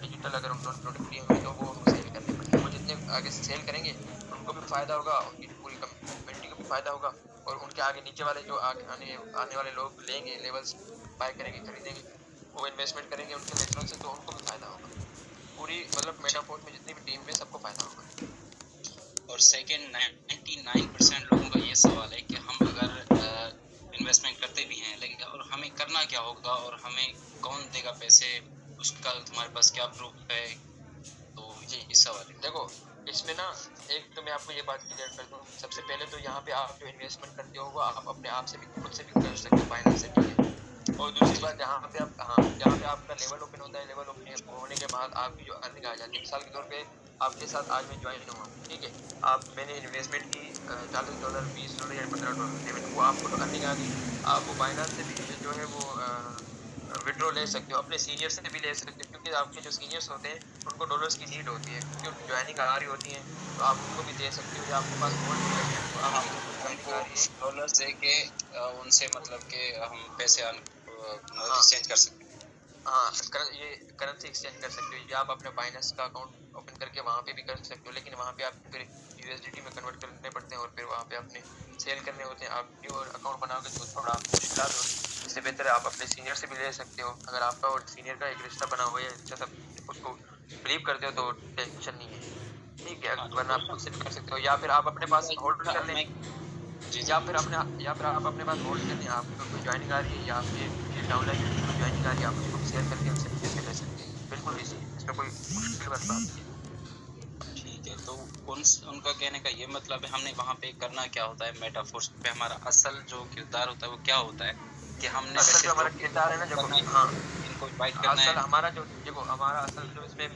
डिजिटल अगर उन्होंने प्रोडक्ट लिए हुए तो वो उनको सेल करने पड़ेंगे, वो जितने आगे सेल करेंगे उनको भी फ़ायदा होगा, उनकी पूरी कम्युनिटी को भी फ़ायदा होगा, और उनके आगे नीचे वाले जो आने वाले लोग लेंगे, लेवल्स बाय करेंगे, खरीदेंगे, वो इन्वेस्टमेंट करेंगे उनके लेवल से, तो उनको भी फ़ायदा होगा। पूरी मतलब मेटाफोर्स में जितनी भी टीम में सबको फ़ायदा होगा। और सेकेंड, 99% लोगों का ये सवाल है कि हम अगर इन्वेस्टमेंट करते भी हैं लेकिन और हमें करना क्या होगा और हमें कौन देगा पैसे, उसका तुम्हारे पास क्या प्रूफ है? तो जी इस सवाल है। देखो इसमें ना, एक तो मैं आपको ये बात क्लियर कर दूँ, सबसे पहले तो यहाँ पे आप जो इन्वेस्टमेंट करते हो आप अपने आप से भी खुद से भी कर सकते हो फाइनेंस से, ठीक है, और दूसरी बात जहाँ पे आप जहाँ पे आपका लेवल ओपन होता है, लेवल ओपन होने के बाद आपकी जो अर्निंग आ जाती है, मिसाल के तौर पे आपके साथ आज मैं ज्वाइन हुआ, ठीक है, मैंने इन्वेस्टमेंट की $40, $20 या $15 पेमेंट, वो आपको तो अर्निंग आ गई, आप वो फाइनेंस से भी जो है वो विड्रॉ ले सकते हो, अपने सीनियर से भी ले सकते हो, क्योंकि आपके जो सीनियर्स होते हैं उनको डॉलर्स की नीड होती है, क्योंकि उनकी ज्वाइनिंग आ रही होती है, तो आप उनको भी दे सकते हो, या आपके पास गोल्ड भी है तो आपकी ज्वाइनिंग आ रही है, डॉलर्स दे के उनसे मतलब कि हम पैसे एक्सचेंज कर सकते हैं। हाँ, ये करेंसी एक्सचेंज कर सकते हो, या आप अपने फाइनेंस का अकाउंट ओपन करके वहाँ पे भी कर सकते हो, लेकिन वहाँ पे आप फिर USDT में कन्वर्ट करने पड़ते हैं और फिर वहाँ पे आपने सेल करने होते हैं। आप न्यू अकाउंट बनाओगे तो थोड़ा मुश्किल होती। इससे बेहतर है आप अपने सीनियर से भी ले सकते हो। अगर आपका और सीनियर का एक रिश्ता बना हुआ है, अच्छा सब उसको बिलीव करते हो तो टेंशन नहीं है, ठीक है। वरना आप खुद से भी कर सकते हो, या फिर आप अपने पास होल्ड कर लें, या फिर आप अपने पास होल्ड कर लें। आपको कोई ज्वाइनिंग आ रही है या फिर डाउनलाइन कोई ज्वाइनिंग आ रही है, आप उसको शेयर करके उनसे पैसे ले सकते हैं, बिल्कुल इजी, इसमें कोई मुश्किल वाली बात नहीं है। ठीक है, तो उनका कहने का ये मतलब है हमने वहाँ पे करना क्या होता है, मेटाफोर्स पे हमारा असल जो किरदार होता है वो क्या होता है कि हमने असल जो हमारा किरदार है ना, देखो हाँ इनको इनवाइट करना असल है। हमारा जो देखो हमारा असल जो इसमें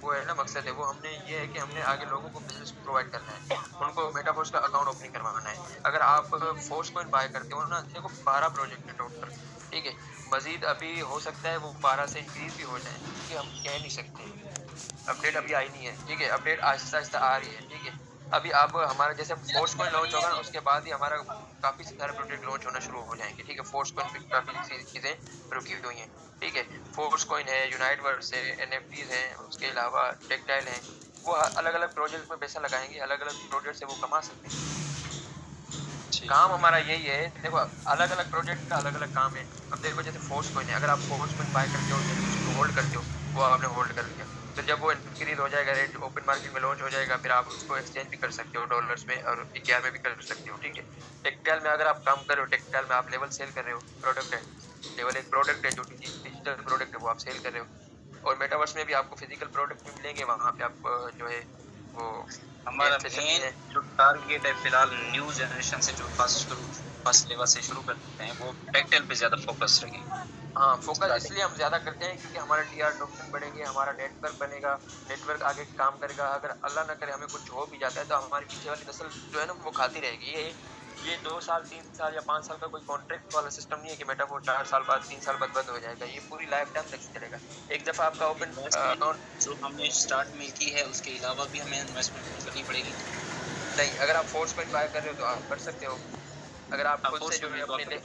वो है ना मकसद है, वो हमने ये है कि हमने आगे लोगों को बिजनेस प्रोवाइड करना है, उनको मेटाफोर्स का अकाउंट ओपनिंग करवाना है। अगर आप फोर्स कॉइन बाय करते हो ना, देखो 12 प्रोजेक्ट है टोटल, ठीक है। मजीद अभी हो सकता है वो 12 से इंक्रीज भी हो जाए, ठीक है, हम कह नहीं सकते, अपडेट अभी आई नहीं है, ठीक है। अपडेट आहिस्ता आहिस्ता आ रही है, ठीक है। अभी अब हमारा जैसे फोर्स कॉइन लॉन्च होगा उसके बाद ही हमारा काफ़ी सारे प्रोजेक्ट लॉन्च होना शुरू हो जाएंगे, ठीक है। फोर्स कॉइन पे काफ़ी चीज़ें रुकी हुई हैं, ठीक है। फोर्स कॉइन है, यूनाइट वर्ड्स है, NFTs हैं, उसके अलावा टेक्टाइल हैं, वो अलग अलग प्रोजेक्ट में पैसा लगाएंगे, अलग अलग प्रोजेक्ट से वो कमा सकते हैं। काम हमारा यही है, देखो अलग अलग प्रोजेक्ट का अलग अलग काम है। अब देखो जैसे फोर्स कॉइन है, अगर आप फोर्स कॉइन बाय करते हो उसको होल्ड करते हो, वो आपने होल्ड कर लिया, फिर जब वो इंक्रीज हो जाएगा, रेट ओपन मार्केट में लॉन्च हो जाएगा, फिर आप उसको एक्सचेंज भी कर सकते हो डॉलर्स में और IKEA में भी कर सकते हो, ठीक है। टेक्सटाइल में अगर आप काम कर रहे हो, टेक्सटाइल में आप लेवल सेल कर रहे हो, प्रोडक्ट है, लेवल एक प्रोडक्ट है जो डिजिटल प्रोडक्ट है, वो आप सेल कर रहे हो। और मेटावर्स में भी आपको फिजिकल प्रोडक्ट भी मिलेंगे, वहाँ पे आप जो है वो हमारा मेन जो टारगेट है फिलहाल न्यू जनरेशन से जो फर्स्ट लेवल से शुरू करते हैं वो टेक्सटाइल पे ज़्यादा फोकस रखेंगे। हाँ, फोकस इसलिए हम ज़्यादा करते हैं क्योंकि हमारा TR डॉक्टर बढ़ेंगे, हमारा नेटवर्क बनेगा, नेटवर्क आगे काम करेगा। अगर अल्लाह ना करे हमें कुछ हो भी जाता है तो हमारी पीछे वाली नस्ल जो है ना वो खाती रहेगी। ये 2 साल 3 साल या 5 साल का कोई कॉन्ट्रैक्ट वाला सिस्टम नहीं है कि मेटाफोर 4 साल बाद 3 साल बाद बंद हो जाएगा, ये पूरी लाइफ टाइम तक चलेगा। एक दफ़ा आपका ओपन अकाउंट जो हमने स्टार्ट में की है उसके अलावा भी हमें इन्वेस्टमेंट करनी पड़ेगी। नहीं, अगर आप फोर्स कॉइन बाय कर रहे हो तो आप कर सकते हो। अगर आप खुद से जो है अपने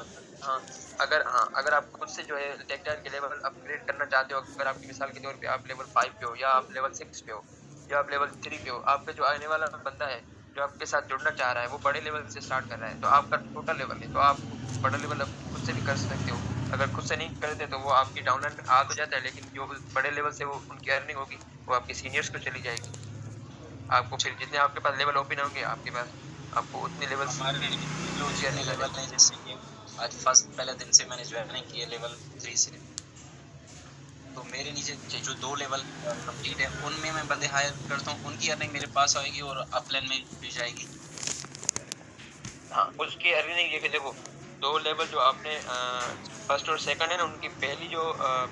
अगर आप खुद से जो है टेक्सटाइल के लेवल अपग्रेड करना चाहते हो, अगर आपकी मिसाल के तौर पे आप लेवल 5 पे हो या आप लेवल 6 पे हो या आप लेवल 3 पे हो, आपका जो आने वाला बंदा है जो आपके साथ जुड़ना चाह रहा है वो बड़े लेवल से स्टार्ट कर रहा है, तो आपका टोटल लेवल है, तो आप बड़ा लेवल अब खुद से भी कर सकते हो। अगर खुद से नहीं करते तो वो आपकी डाउनलाइन आ तो जाता है, लेकिन जो बड़े लेवल से वो उनकी अर्निंग होगी वो आपके सीनियर्स को चली जाएगी। आपको फिर जितने आपके पास लेवल ओपन होंगे आपके पास आपको उतने लेवल हमारे जो लेवल है, जैसे कि आज फर्स्ट पहले दिन से मैंने ज्वाइनिंग की है लेवल 3 से, तो मेरे नीचे जो 2 लेवल कंप्लीट है उनमें मैं बंदे हायर करता हूँ, उनकी अर्निंग मेरे पास आएगी और अपलाइन में भी जाएगी। हाँ, उसकी अर्निंग ये कि देखो 2 लेवल जो आपने फर्स्ट और सेकंड है ना, उनकी पहली जो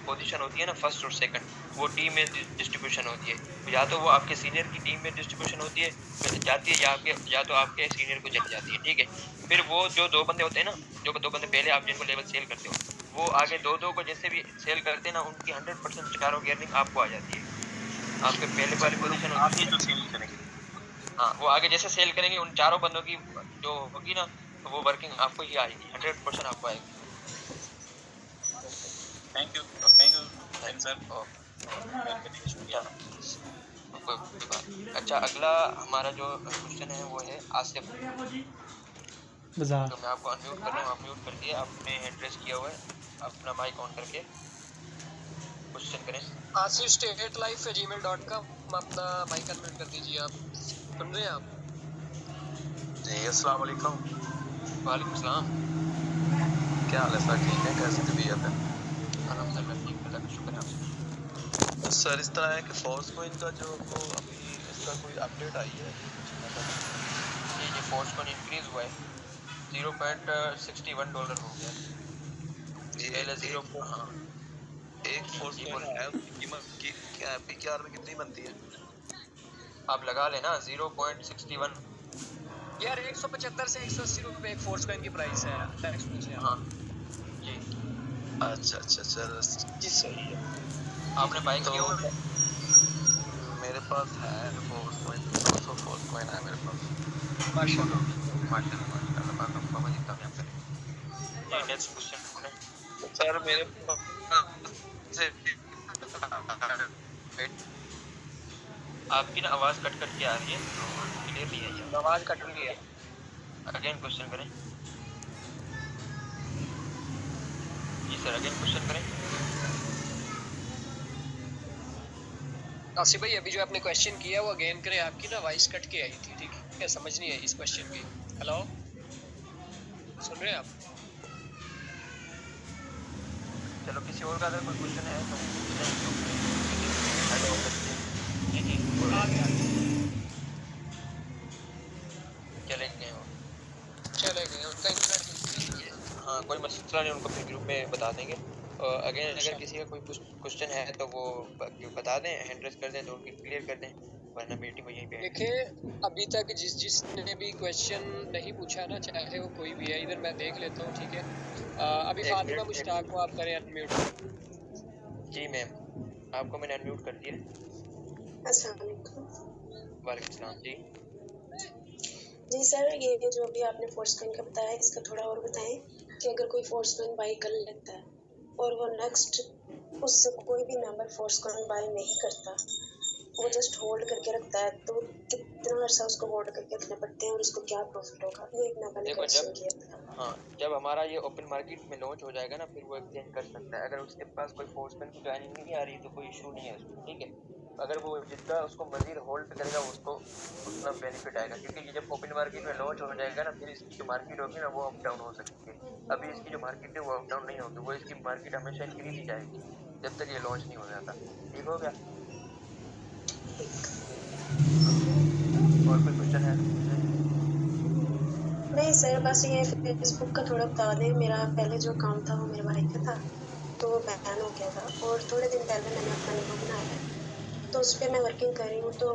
पोजीशन होती है ना फर्स्ट और सेकंड, वो टीम में डिस्ट्रीब्यूशन होती है, या तो वो आपके सीनियर की टीम में डिस्ट्रीब्यूशन होती है जाती है या तो आपके सीनियर को चली जाती है, ठीक है। फिर वो जो 2 बंदे होते हैं ना, जो 2 बंदे पहले आप जिनको लेवल सेल करते हो, वो आगे 2-2 को जैसे भी सेल करते हैं ना, उनकी 100% चारों की अर्निंग आपको आ जाती है। आपके पहले वाली पोजीशन आप ही जो सेल करेंगे, हाँ, वो आगे जैसे सेल करेंगे उन चारों बंदों की जो होगी ना वो वर्किंग आपको ही आएगी, 100% आपको आएगी। Thank you sir. अच्छा, अगला हमारा जो क्वेश्चन है वो है आसिफ। तो मैं आपको अनम्यूट कर रहा हूँ, आप म्यूट कर दिए, आपने हैंड रेज किया हुआ है, अपना माइक ऑन करके क्वेश्चन करें। आसिफ stateLife@gmail.com अपना माइक अनम्यूट कर दीजिए। आप सुन रहे हैं आप? जी अस्सलाम वालेकुम। वालेकुम सलाम। क्या हाल है सर, ठीक है? कैसी तबीयत है? अल्हम्दुलिल्लाह ठीक, अल्लाह का शुक्र है आपसे। सर इस तरह है कि फोर्स कॉइन का जो अभी इसका कोई अपडेट आई है? जी फोर्स कॉइन इंक्रीज हुआ है, $0.61 हो गया जी, पहले 0 हाँ एक फोर्स कॉइन है, उसकी कीमत क्या PKR में कितनी बनती है? आप लगा लेना 0.61। यार 175 से 180 रुपए एक फोर्स कॉइन की प्राइस है, टैक्स पूछे हाँ जी। अच्छा जी सही है। आपने बाइक किया हुआ है? मेरे पास है फोर्स कॉइन, 200 फोर्स कॉइन है मेरे पास। माशाल्लाह बाबा जी कामयाब करें। नेक्स्ट क्वेश्चन सर मेरे आपकी ना आवाज़ कट कट के आ रही है, क्लियर नहीं है ये। आवाज़ कट रही है। अगेन क्वेश्चन करें। जी सर, अगेन क्वेश्चन करें। आसिफ भाई अभी जो आपने क्वेश्चन किया वो अगेन करें, आपकी ना वॉइस कट के आई थी, ठीक है, समझ नहीं आई इस क्वेश्चन की। हेलो, सुन रहे हैं आप? चलो किसी और का अगर कोई क्वेश्चन है तो हेलो जी जी चले गए हो, उनका इंटरनेट। हाँ कोई मसला नहीं, उनको फिर ग्रुप में बता देंगे। और अगेन अगर किसी का कोई क्वेश्चन है तो वो बता दें, हैंड रेस कर दें तो उनकी क्लियर कर दें, वरना मीटिंग को यहीं पे। देखिए अभी तक जिसने भी क्वेश्चन नहीं पूछा ना, चाहे वो कोई भी है, इधर मैं देख लेता हूँ, ठीक है। अभी फातिमा मुश्ताक को आप करें अनम्यूट। जी मैम, आपको मैंने अनम्यूट कर दिया। अस्सलाम वालेकुम। वालेकुम सलाम। जी जी सर, ये जो अभी आपने फोर्समैन का बताया इसका थोड़ा और बताएं कि अगर कोई फोर्समैन बाई कर लेता है और वो नेक्स्ट उससे कोई भी मेंबर फोर्समैन बाई नहीं करता, वो जस्ट होल्ड करके रखता है, तो कितना अर्सा उसको होल्ड करके रखने पड़ते हैं और उसको क्या प्रॉफिट होगा? ये एक मैंने क्वेश्चन किया था। हाँ, जब हमारा ये ओपन मार्केट में लॉन्च हो जाएगा ना, फिर वो एक्सचेंज कर सकता है। अगर उसके पास कोई फोर्समैन की ज्वाइनिंग नहीं आ रही तो कोई इशू नहीं है उसमें, ठीक है। अगर वो जितना उसको मजीद होल्ड करेगा उसको उतना बेनिफिट आएगा, क्योंकि ये जब ओपन मार्केट में लॉन्च हो जाएगा ना, फिर इसकी जो मार्केट होगी ना वो अप डाउन हो सकती है। अभी इसकी जो मार्केट है वो अप डाउन नहीं होगी, वो इसकी मार्केट हमेशा इंक्रीज ही जाएगी जब तक ये लॉन्च नहीं हो जाता। ठीक हो गया? और कोई क्वेश्चन है? नहीं सर, बस ये फेसबुक का थोड़ा बता दें। मेरा पहले जो अकाउंट था वो मेरे भाई का था, तो वो बैन हो गया था, और थोड़े दिन पहले मैंने अपना न्यू बनाया है, तो उस पर मैं वर्किंग कर रही हूँ। तो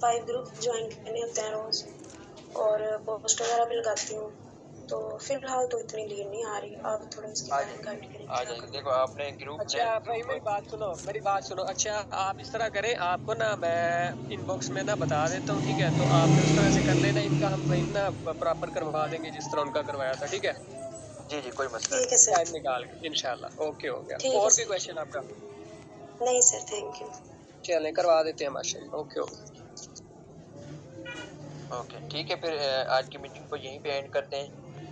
5 ग्रुप ज्वाइन करने होते हैं रोज़, और पोस्ट वगैरह भी लगाती हूँ। तो फिलहाल तो इतनी लीड नहीं आ रही, आप थोड़ा इसके बारे में गाइड करें। आ जाएगी। देखो आपने ग्रुप अच्छा भाई मेरी बात सुनो। अच्छा आप इस तरह करें, आपको ना मैं इनबॉक्स में ना बता देता हूँ, ठीक है, तो आप उस तरह से कर लेना, इनका हम वही ना प्रॉपर करवा देंगे जिस तरह उनका करवाया था, ठीक है। जी जी कोई मसला ठीक है सर, टाइम निकाल के इंशाल्लाह। ओके हो गया। और भी क्वेश्चन आपका? नहीं सर, थैंक यू। चलें करवा देते हैं माशाल्लाह। ओके ओके ठीक है, फिर आज की मीटिंग को यहीं पे एंड करते हैं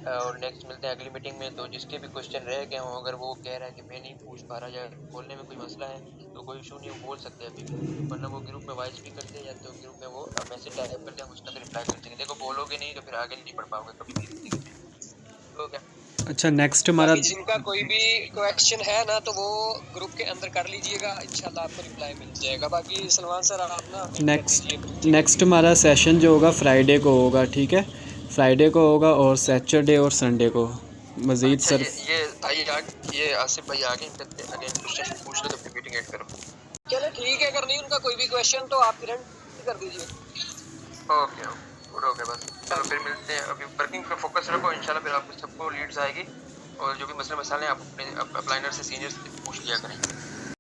और नेक्स्ट मिलते हैं अगली मीटिंग में। तो जिसके भी क्वेश्चन रह गए हों, अगर वो कह रहा है कि मैं नहीं पूछ पा रहा या बोलने में कोई मसला है तो कोई इशू नहीं, वो बोल सकते हैं अभी भी, वरना वो ग्रुप में वॉइस भी करते हैं या तो ग्रुप में वो मैसेज टाइप करते हैं, हम उसका रिप्लाई करते हैं। देखो बोलोगे नहीं तो फिर आगे नहीं बढ़ पाओगे कभी भी ज़िंदगी में। हो गया? अच्छा नेक्स्ट हमारा जिनका कोई भी क्वेश्चन है ना तो वो ग्रुप के अंदर कर लीजिएगा, इंशाल्लाह आपको रिप्लाई मिल जाएगा। बाकी सलमान सर आप ना नेक्स्ट हमारा सेशन जो होगा फ्राइडे को होगा, ठीक है, फ्राइडे को होगा, और सैटरडे और संडे को मज़ीद। अच्छा, सर ये आसिफ भाई आगे अगेन क्वेश्चन पूछ लो तो फिर मीटिंग एंड करो। चलो ठीक है, अगर नहीं उनका कोई भी क्वेश्चन तो आप करंट कर दीजिए। ओके पूरा हो गया बस। चलो फिर मिलते हैं, अभी वर्किंग पे फोकस रखो, इंशाल्लाह फिर आपको सबको लीड्स आएगी, और जो भी मसले मसाले आप अपने अप्लाइनर से सीनियर से पूछ लिया करें।